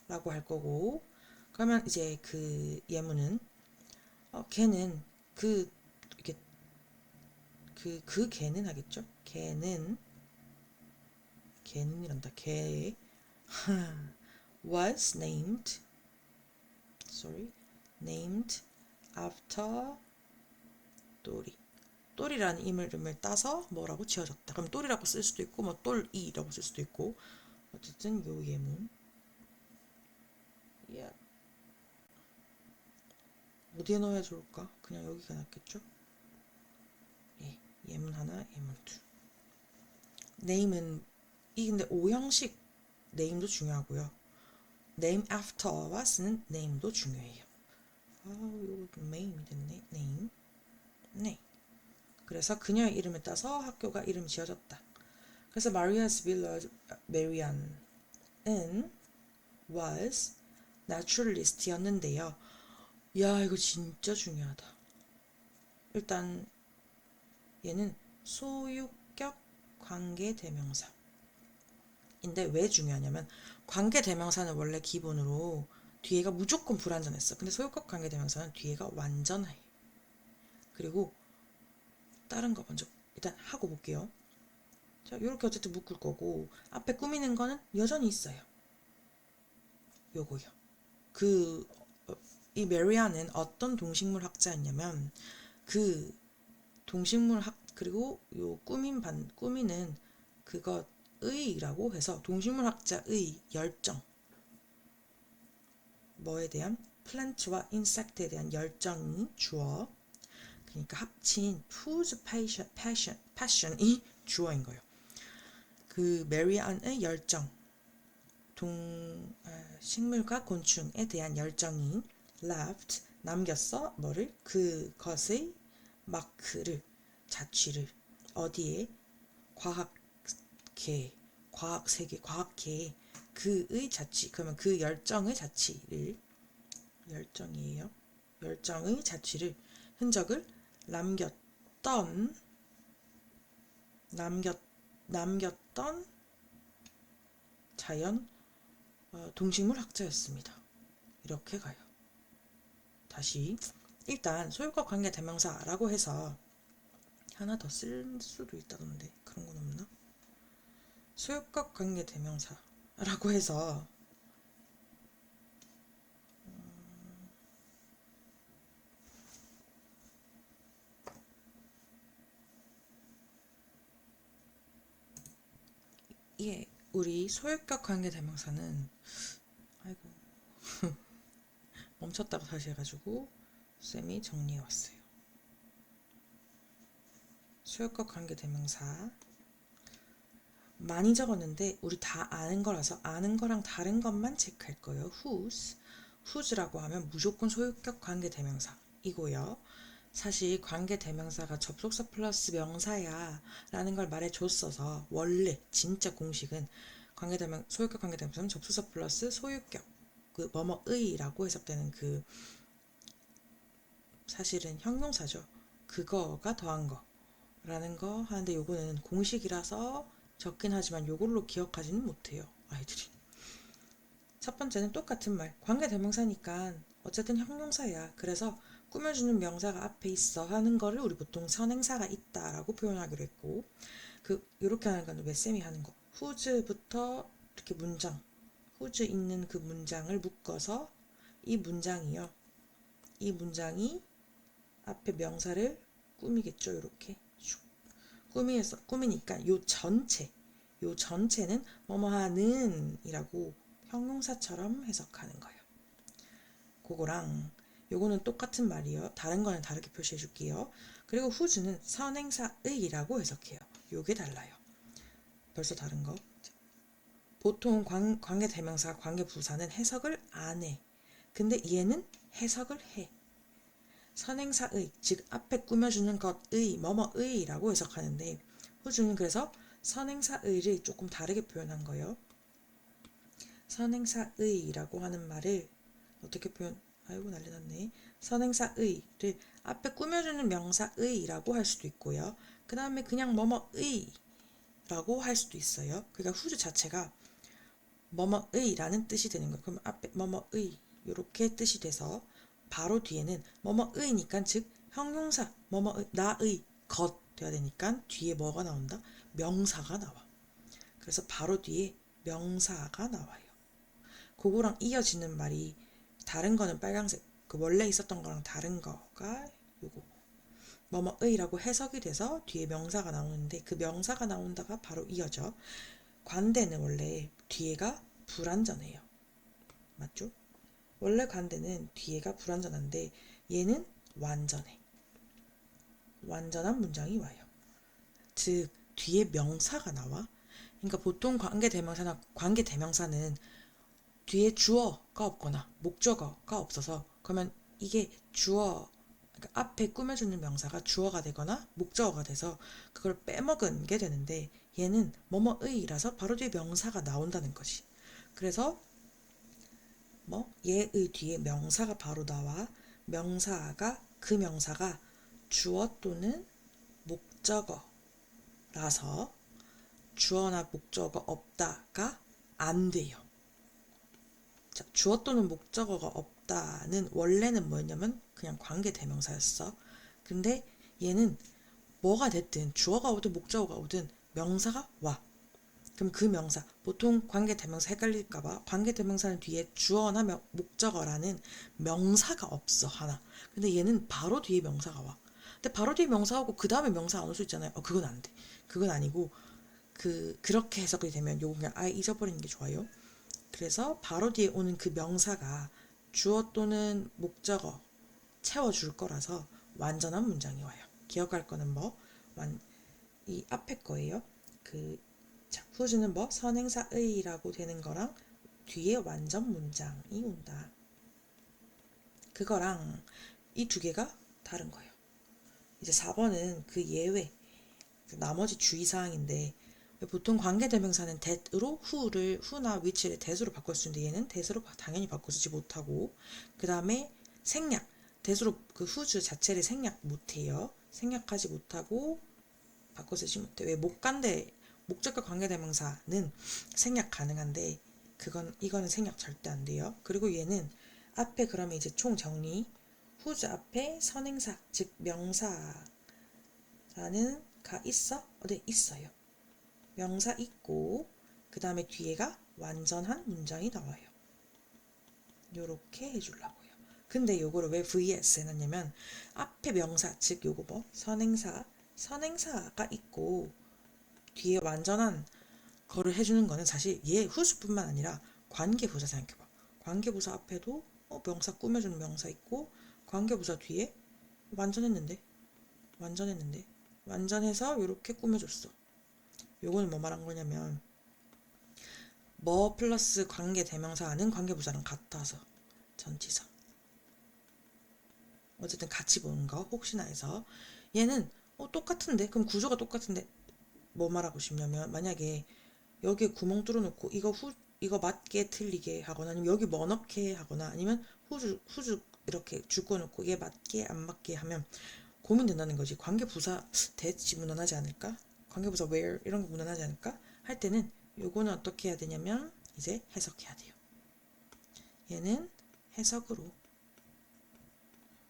라고 할 거고 그러면 이제 그 예문은 걔는 그 이렇게 그 걔는 하겠죠. 걔는이란다. 걔 was named after 또리. 또리라는 이름을 따서 뭐라고 지어졌다. 그럼 또리라고 쓸 수도 있고 뭐 똘이라고 쓸 수도 있고 어쨌든 요 예문 어디에 넣어야 좋을까? 그냥 여기가 낫겠죠? 예, 예문 하나, 예문 둘. name은 근데 오형식 name도 중요하고요. name after와 쓰는 name도 중요해요. 이거 name이 됐네. name. 네. 그래서 그녀의 이름을 따서 학교가 이름 지어졌다. 그래서 Maria's Village Marianne은 was naturalist였는데요. 야, 이거 진짜 중요하다. 일단 얘는 소유격 관계대명사. 인데 왜 중요하냐면 관계대명사는 원래 기본으로 뒤에가 무조건 불완전했어. 근데 소유격 관계대명사는 뒤에가 완전해. 그리고 다른 거 먼저 일단 하고 볼게요. 자, 요렇게 어쨌든 묶을 거고 앞에 꾸미는 거는 여전히 있어요. 요거요. 이 메리안은 어떤 동식물 학자였냐면 그 동식물 학 그리고 요 꾸미는 그것의라고 해서 동식물 학자의 열정 뭐에 대한 플랜트와 인섹트에 대한 열정이 주어 그러니까 합친 whose passion이 주어인 거예요. 그 메리안의 열정 식물과 곤충에 대한 열정이 left 남겼어 뭐를 그것의 마크를 자취를 어디에 과학세계 과학계에 그의 자취 그러면 그 열정의 자취를 열정이에요. 열정의 자취를 흔적을 남겼던 자연 동식물 학자였습니다. 이렇게 가요. 다시 일단 소유격 관계 대명사라고 해서 하나 더 쓸 수도 있다던데 그런 건 없나? 소유격 관계 대명사라고 해서 우리 소유격 관계 대명사는 아이고 멈췄다가 다시 해가지고 쌤이 정리해 왔어요. 소유격 관계 대명사 많이 적었는데 우리 다 아는 거라서 아는 거랑 다른 것만 체크할 거예요. whose라고 하면 무조건 소유격 관계 대명사이고요. 사실 관계 대명사가 접속사 플러스 명사야 라는 걸 말해줬어서 원래 진짜 공식은 소유격 관계 대명사는 접속사 플러스 소유격 그 뭐뭐의라고 해석되는 그 사실은 형용사죠. 그거가 더한 거라는 거 하는데 요거는 공식이라서 적긴 하지만 요걸로 기억하지는 못해요. 아이들이. 첫 번째는 똑같은 말. 관계대명사니까 어쨌든 형용사야. 그래서 꾸며주는 명사가 앞에 있어 하는 거를 우리 보통 선행사가 있다라고 표현하기로 했고 요렇게 하는 건 왜 쌤이 하는 거. whose부터 이렇게 whose 있는 그 문장을 묶어서 이 문장이 앞에 명사를 꾸미겠죠. 이렇게 꾸미니까 요 전체는 뭐뭐하는 이라고 형용사처럼 해석하는 거예요. 그거랑 요거는 똑같은 말이에요. 다른 거는 다르게 표시해 줄게요. 그리고 whose는 선행사의라고 해석해요. 요게 달라요. 벌써 다른 거. 보통 관계대명사, 관계부사는 해석을 안 해. 근데 얘는 해석을 해. 선행사의, 즉 앞에 꾸며주는 것의, 뭐뭐의라고 해석하는데 whose는 그래서 선행사의를 조금 다르게 표현한 거예요. 선행사의라고 하는 말을 어떻게 아이고 난리 났네. 선행사의를 앞에 꾸며주는 명사의라고 할 수도 있고요. 그 다음에 그냥 뭐뭐의라고 할 수도 있어요. 그러니까 whose 자체가 뭐뭐의라는 뜻이 되는 거예요. 그럼 앞에 뭐뭐의 이렇게 뜻이 돼서 바로 뒤에는 뭐뭐의니까 즉 형용사 뭐뭐의 나의 것 돼야 되니까 뒤에 뭐가 나온다? 명사가 나와. 그래서 바로 뒤에 명사가 나와요. 그거랑 이어지는 말이 다른 거는 빨간색 그 원래 있었던 거랑 다른 거가 요거 뭐뭐의라고 해석이 돼서 뒤에 명사가 나오는데 그 명사가 나온다가 바로 이어져. 관대는 원래 뒤에가 불완전해요. 맞죠? 원래 관대는 뒤에가 불완전한데 얘는 완전해. 완전한 문장이 와요. 즉 뒤에 명사가 나와. 그러니까 보통 관계대명사나 관계대명사는 뒤에 주어가 없거나 목적어가 없어서 그러면 이게 주어 그러니까 앞에 꾸며주는 명사가 주어가 되거나 목적어가 돼서 그걸 빼먹은 게 되는데 얘는 뭐뭐의라서 바로 뒤에 명사가 나온다는 거지. 그래서 뭐 얘의 뒤에 명사가 바로 나와. 명사가 그 명사가 주어 또는 목적어라서 주어나 목적어 없다가 안 돼요. 자, 주어 또는 목적어가 없다는 원래는 뭐였냐면 그냥 관계대명사였어. 근데 얘는 뭐가 됐든 주어가 오든 목적어가 오든 명사가 와. 그럼 그 명사 보통 관계대명사 헷갈릴까봐 관계대명사는 뒤에 주어나 목적어라는 명사가 없어 하나. 근데 얘는 바로 뒤에 명사가 와. 근데 바로 뒤에 명사 오고 그 다음에 명사 안 올 수 있잖아요. 그건 안 돼. 그건 아니고 그렇게 해석이 되면 요거 그냥 아예 잊어버리는 게 좋아요. 그래서 바로 뒤에 오는 그 명사가 주어 또는 목적어 채워줄 거라서 완전한 문장이 와요. 기억할 거는 뭐? 이 앞에 거예요. 자, 후주는 뭐? 선행사의라고 되는 거랑 뒤에 완전 문장이 온다. 그거랑 이 두 개가 다른 거예요. 이제 4번은 그 예외, 나머지 주의사항인데 보통 관계대명사는 that으로 후나 which를 that으로 바꿀 수 있는데 얘는 that으로 당연히 바꿔 쓰지 못하고 그 다음에 생략, that으로 그 whose 자체를 생략 못해요. 생략하지 못하고 바꿔 쓰지 못해. 왜 못간대 목적과 관계대명사는 생략 가능한데 이거는 생략 절대 안 돼요. 그리고 얘는 앞에 그러면 이제 총 정리 whose 앞에 선행사 즉 명사라는 가 있어? 네 있어요. 명사 있고 그 다음에 뒤에가 완전한 문장이 나와요. 요렇게 해주려고요. 근데 요거를 왜 vs 해놨냐면 앞에 명사 즉 요거 뭐 선행사가 있고 뒤에 완전한 거를 해주는 거는 사실 얘 후수뿐만 아니라 관계부사 생각해봐. 관계부사 앞에도 명사 꾸며주는 명사 있고 관계부사 뒤에 완전했는데 완전해서 요렇게 꾸며줬어. 요거는 뭐 말한 거냐면 뭐 플러스 관계 대명사는 관계부사랑 같아서 전치사 어쨌든 같이 보는 거 혹시나 해서 얘는 똑같은데 그럼 구조가 똑같은데 뭐 말하고 싶냐면 만약에 여기에 구멍 뚫어놓고 이거 맞게 틀리게 하거나 아니면 여기 뭐 넣게 하거나 아니면 후주 이렇게 줄거놓고 얘 맞게 안 맞게 하면 고민된다는 거지. 관계부사 대지 무난하지 않을까? 관계부사 where 이런 거 무난하지 않을까? 할 때는 요거는 어떻게 해야 되냐면 이제 해석해야 돼요. 얘는 해석으로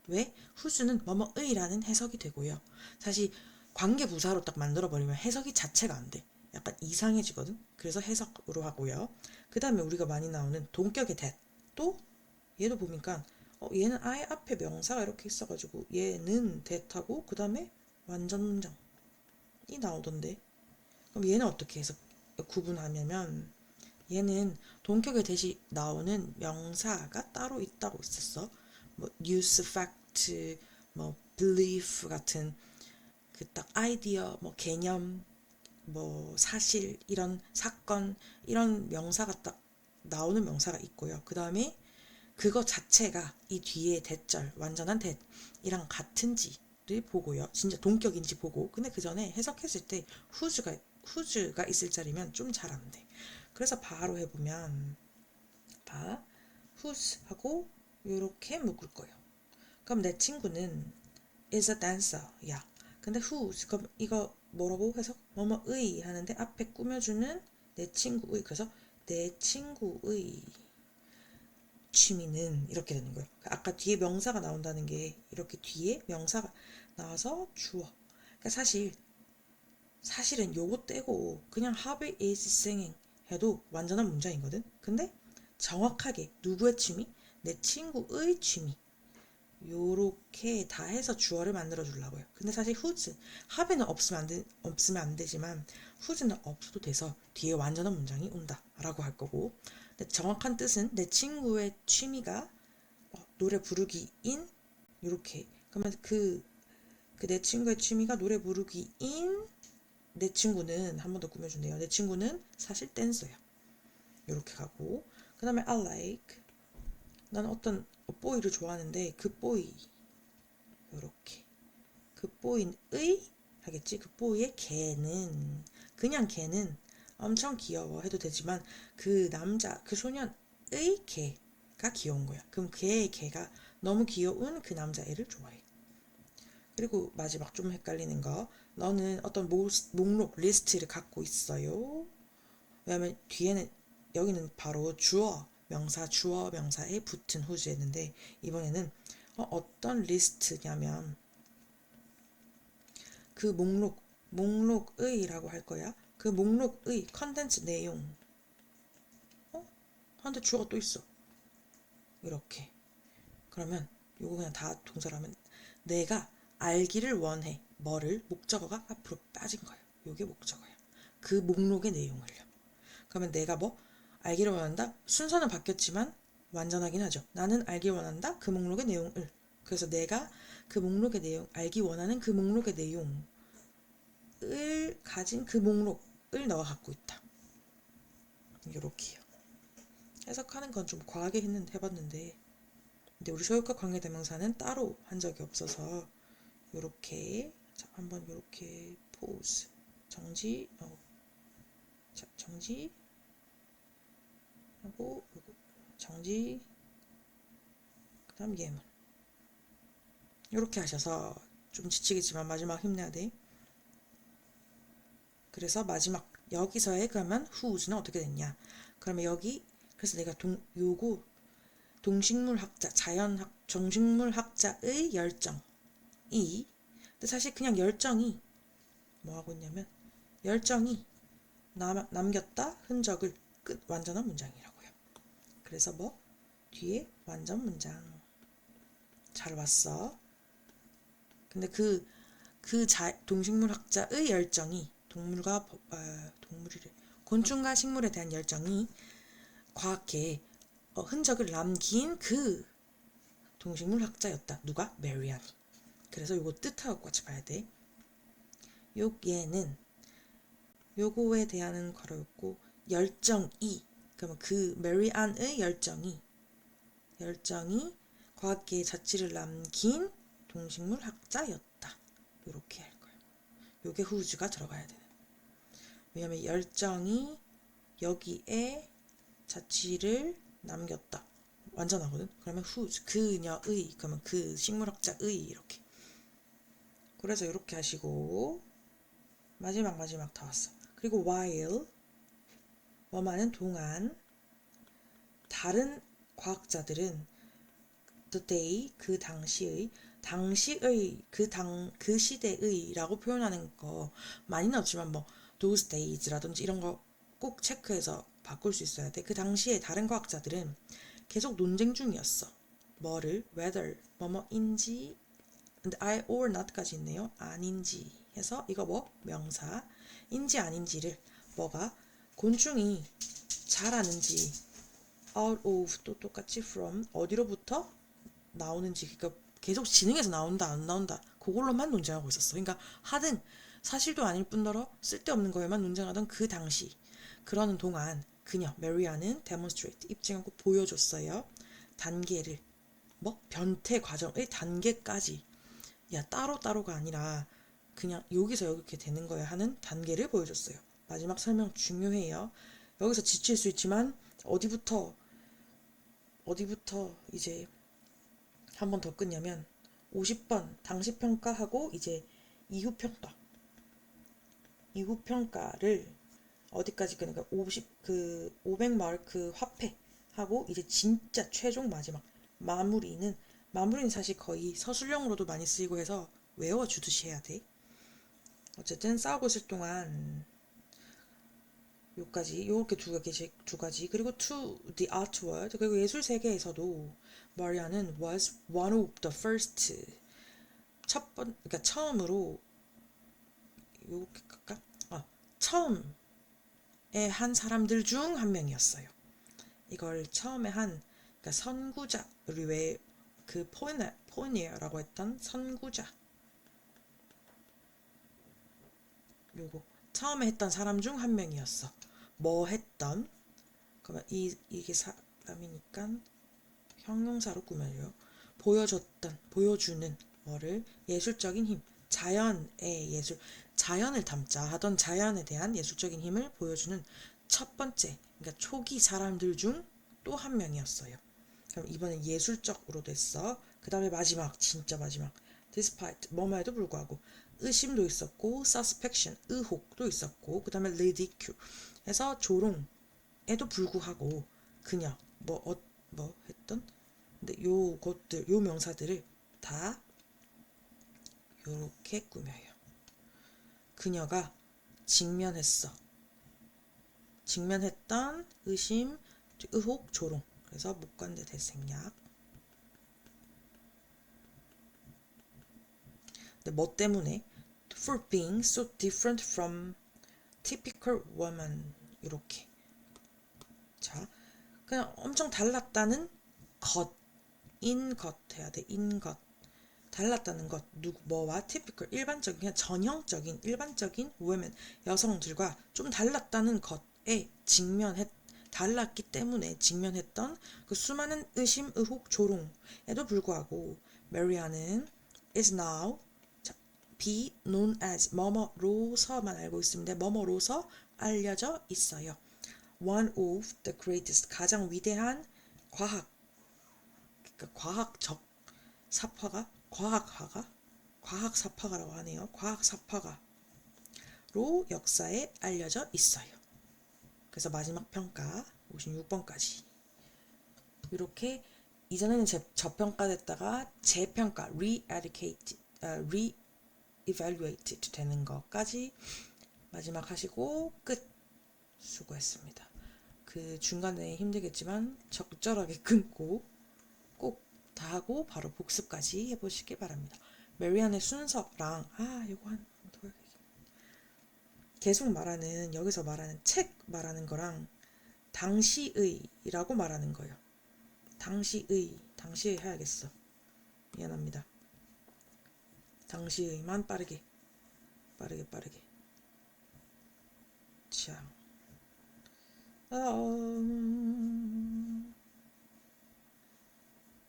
왜? 후주는 뭐뭐의라는 해석이 되고요. 사실 관계부사로 딱 만들어버리면 해석이 자체가 안 돼. 약간 이상해지거든. 그래서 해석으로 하고요. 그 다음에 우리가 많이 나오는 동격의 that 또 얘도 보니까 얘는 아예 앞에 명사가 이렇게 있어가지고 얘는 that하고 그 다음에 완전 문장이 나오던데 그럼 얘는 어떻게 해서 구분하냐면 얘는 동격의 that이 나오는 명사가 따로 있다고 있었어. 뭐 news, fact, 뭐 belief 같은 그 딱 아이디어, 뭐 개념, 뭐 사실 이런 사건 이런 명사가 딱 나오는 명사가 있고요. 그 다음에 그거 자체가 이 뒤에 대절 완전한 대이랑 같은지를 보고요. 진짜 동격인지 보고. 근데 그 전에 해석했을 때 후즈가 있을 자리면 좀 잘 안 돼. 그래서 바로 해보면 whose 하고 요렇게 묶을 거예요. 그럼 내 친구는 is a dancer 야 근데 whose 그럼 이거 뭐라고 해서 뭐뭐의 하는데 앞에 꾸며주는 내 친구의 그래서 내 친구의 취미는 이렇게 되는 거예요. 아까 뒤에 명사가 나온다는 게 이렇게 뒤에 명사가 나와서 주어. 그러니까 사실은 요거 떼고 그냥 hobby is singing 해도 완전한 문장이거든. 근데 정확하게 누구의 취미? 내 친구의 취미. 요렇게 다 해서 주어를 만들어 주려고요. 근데 사실 whose, have는 없으면 안 되지만 whose는 없어도 돼서 뒤에 완전한 문장이 온다 라고 할 거고, 근데 정확한 뜻은 내 친구의 취미가 노래 부르기인 요렇게. 그러면 그 내 친구의 취미가 노래 부르기인 내 친구는 한 번 더 꾸며주네요. 내 친구는 사실 댄서야. 요렇게 가고, 그 다음에 I like, 나는 어떤 보이를 좋아하는데 그 보이 요렇게 그 보이의 하겠지. 그 보이의 걔는, 그냥 걔는 엄청 귀여워 해도 되지만 그 남자 그 소년의 걔가 귀여운 거야. 그럼 걔가 너무 귀여운 그 남자애를 좋아해. 그리고 마지막 좀 헷갈리는 거, 너는 어떤 목록 리스트를 갖고 있어요. 왜냐면 뒤에는 여기는 바로 주어 명사에 붙은 후주였는데 이번에는 어떤 리스트냐면 그 목록의라고 할 거야. 그 목록의 컨텐츠 내용. 한데 주어가 또 있어. 이렇게. 그러면 요거 그냥 다 동사로 하면 내가 알기를 원해. 뭐를? 목적어가 앞으로 빠진 거예요. 요게 목적어야. 그 목록의 내용을요. 그러면 내가 알기를 원한다? 순서는 바뀌었지만 완전하긴 하죠. 나는 알기 원한다? 그 목록의 내용을. 그래서 내가 그 목록의 내용, 알기 원하는 그 목록의 내용을 가진 그 목록을 너가 갖고 있다. 요렇게요. 해석하는 건 좀 과하게 해봤는데, 근데 우리 소유격 관계대명사는 따로 한 적이 없어서 요렇게, 자, 한번 요렇게 pause, 정지, 자, 정지 하고 요거 정지, 그 다음 예문 요렇게 하셔서 좀 지치겠지만 마지막 힘내야 돼. 그래서 마지막 여기서의 그러면 whose는 어떻게 됐냐? 그러면 여기 그래서 내가 요거 동식물학자 정식물학자의 열정이, 근데 사실 그냥 열정이 뭐 하고 있냐면 열정이 남겼다 흔적을 끝 완전한 문장이라고요. 그래서 뒤에 완전 문장 잘 왔어. 근데 동식물학자의 열정이 동물이래 곤충과 식물에 대한 열정이 과학계에 흔적을 남긴 그 동식물학자였다. 누가? 메리안이. 그래서 요거 뜻하고 같이 봐야 돼. 얘는 요거에 대한 괄호였고 열정이, 그러면 그 메리안의 열정이 과학계에 자취를 남긴 동식물학자였다. 요렇게 할 거예요. 요게 후즈가 들어가야 되는. 왜냐면 열정이 여기에 자취를 남겼다. 완전하거든. 그러면 whose, 그녀의, 그러면 그 식물학자의 이렇게. 그래서 이렇게 하시고 마지막 다 왔어. 그리고 while, 뭐만은 동안 다른 과학자들은 the day, 그 당시의 그 시대의라고 표현하는 거 많이 나오지만 those days라든지 이런 거 꼭 체크해서 바꿀 수 있어야 돼. 그 당시에 다른 과학자들은 계속 논쟁 중이었어. 뭐를? whether, 뭐뭐인지, 근데 I or not까지 있네요. 아닌지 해서 이거 명사인지 아닌지를 곤충이 자라는지 out of 또 똑같이 from 어디로부터 나오는지, 그러니까 계속 지능에서 나온다 안 나온다 그걸로만 논쟁하고 있었어. 그러니까 하등 사실도 아닐 뿐더러 쓸데없는 거에만 논쟁하던 그 당시, 그러는 동안 그녀 메리아는 demonstrate 입증하고 보여줬어요. 단계를 변태 과정의 단계까지, 야 따로가 아니라 그냥 여기서 이렇게 되는 거야 하는 단계를 보여줬어요. 마지막 설명 중요해요. 여기서 지칠 수 있지만 어디부터 이제 한 번 더 끊냐면 50번 당시 평가하고 이제 이후 평가를 어디까지 끄니까 500마크 화폐 하고 이제 진짜 최종 마지막 마무리는 사실 거의 서술형으로도 많이 쓰이고 해서 외워주듯이 해야 돼. 어쨌든 싸우고 있을 동안 요까지 요렇게 두 가지 그리고 to the art world 그리고 예술 세계에서도 마리아는 was one of the first 그러니까 처음으로 요렇게 갈까? 처음에 한 사람들 중 한 명이었어요. 이걸 처음에 한 그러니까 선구자 우리 왜 그 포니어라고 했던 선구자 요거 처음에 했던 사람 중 한 명이었어. 뭐 했던 그러면 이게 사람이니까 형용사로 꾸며요. 보여주는 뭐를 예술적인 힘, 자연의 예술, 자연을 담자 하던 자연에 대한 예술적인 힘을 보여주는 첫 번째, 그러니까 초기 사람들 중 또 한 명이었어요. 그럼 이번엔 예술적으로 됐어. 그 다음에 마지막, 진짜 마지막. despite, 뭐뭐에도 불구하고. 의심도 있었고, suspicion, 의혹도 있었고, 그 다음에 ridicule. 해서 조롱에도 불구하고, 그냥, 뭐 했던? 근데 요 명사들을 다 요렇게 꾸며요. 그녀가 직면했던 의심, 의혹, 조롱. 그래서 목관대 대생략. 근데 뭐 때문에? For being so different from typical woman. 이렇게. 자, 그냥 엄청 달랐다는 것 해야 돼. 달랐다는 것. 뭐와 typical 일반적인 그냥 전형적인 일반적인 women 여성들과 좀 달랐다는 것에 달랐기 때문에 직면했던 그 수많은 의심, 의혹, 조롱에도 불구하고 메리아는 is now be known as 뭐뭐로서만 알고 있습니다. 뭐뭐로서 알려져 있어요. One of the greatest 가장 위대한 그러니까 과학 사파가라고 하네요. 과학 사파가로 역사에 알려져 있어요. 그래서 마지막 평가 56번까지 이렇게 이전에는 저평가됐다가 재평가 re-evaluated 되는 것까지 마지막 하시고 끝. 수고했습니다. 그 중간에 힘들겠지만 적절하게 끊고 꼭 다 하고 바로 복습까지 해보시기 바랍니다. 메리안의 순서랑 요거 계속 말하는 여기서 말하는 책 말하는 거랑 당시의라고 말하는 거예요. 당시의 해야겠어. 미안합니다. 당시의만 빠르게. 자,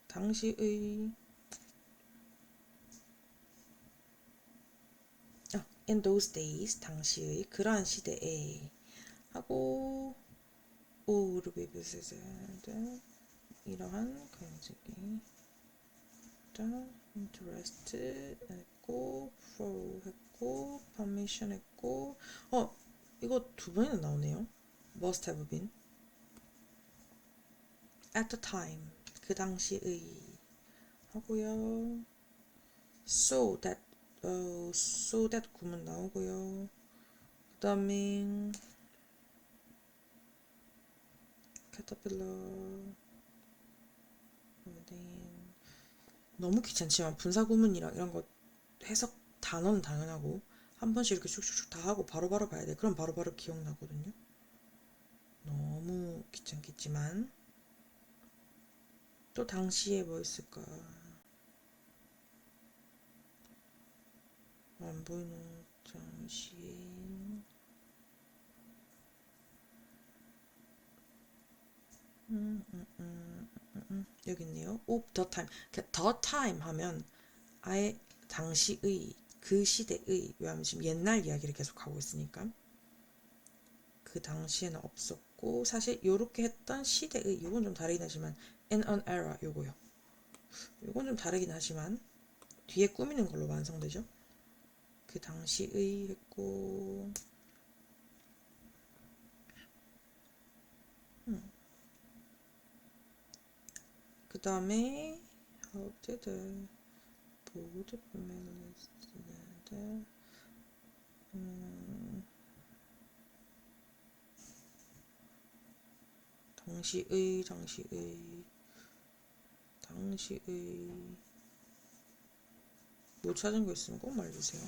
당시의 in those days 당시의 그러한 시대에 하고 이러한 굉장히 interest 했고 flow 했고 permission 했고 이거 두 번이나 나오네요. must have been at the time 그 당시의 하고요. so that 구문 나오고요. 그 다음에 caterpillar 너무 귀찮지만 분사 구문이랑 이런 거 해석 단어는 당연하고 한 번씩 이렇게 슉슉슉 다 하고 바로바로 봐야 돼. 그럼 바로바로 기억나거든요. 너무 귀찮겠지만 또 당시에 뭐 있을까? 안 보이는 당시에 여기 있네요. of the time. the time 하면 아예 당시의 그 시대의 왜냐면 지금 옛날 이야기를 계속 하고 있으니까 그 당시에는 없었고 사실 요렇게 했던 시대의 요건 좀 다르긴 하지만 in an era 요거요. 요건 좀 다르긴 하지만 뒤에 꾸미는 걸로 완성되죠. 그 당시의 했고 그 다음에 how did both families 당시의 못 찾은 거 있으면 꼭 말해주세요.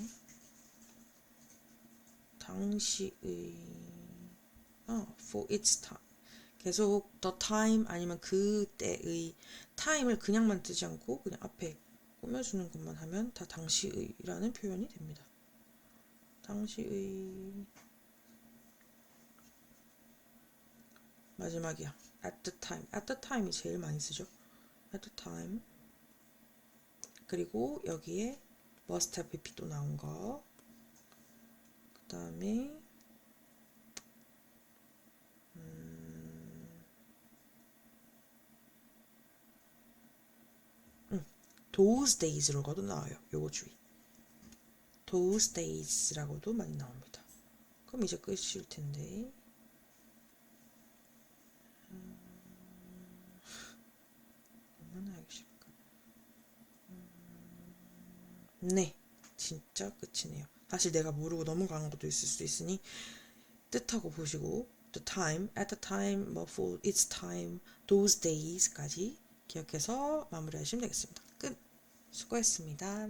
당시의 for its time 계속 the time 아니면 그때의 time을 그냥만 뜨지 않고 그냥 앞에 꾸며주는 것만 하면 다 당시의라는 표현이 됩니다. 당시의 마지막이야. at the time. at the time이 제일 많이 쓰죠. at the time. 그리고 여기에 must have pp 또 나온 거. 그 다음에 those days라고도 나와요. 요거 주의. those days라고도 많이 나옵니다. 그럼 이제 끝일 텐데. 얼마나 하기 쉽을까? 네, 진짜 끝이네요. 사실 내가 모르고 넘어가는 것도 있을 수 있으니 뜻하고 보시고 the time, at the time, 뭐 for its time, those days까지 기억해서 마무리하시면 되겠습니다. 끝. 수고했습니다.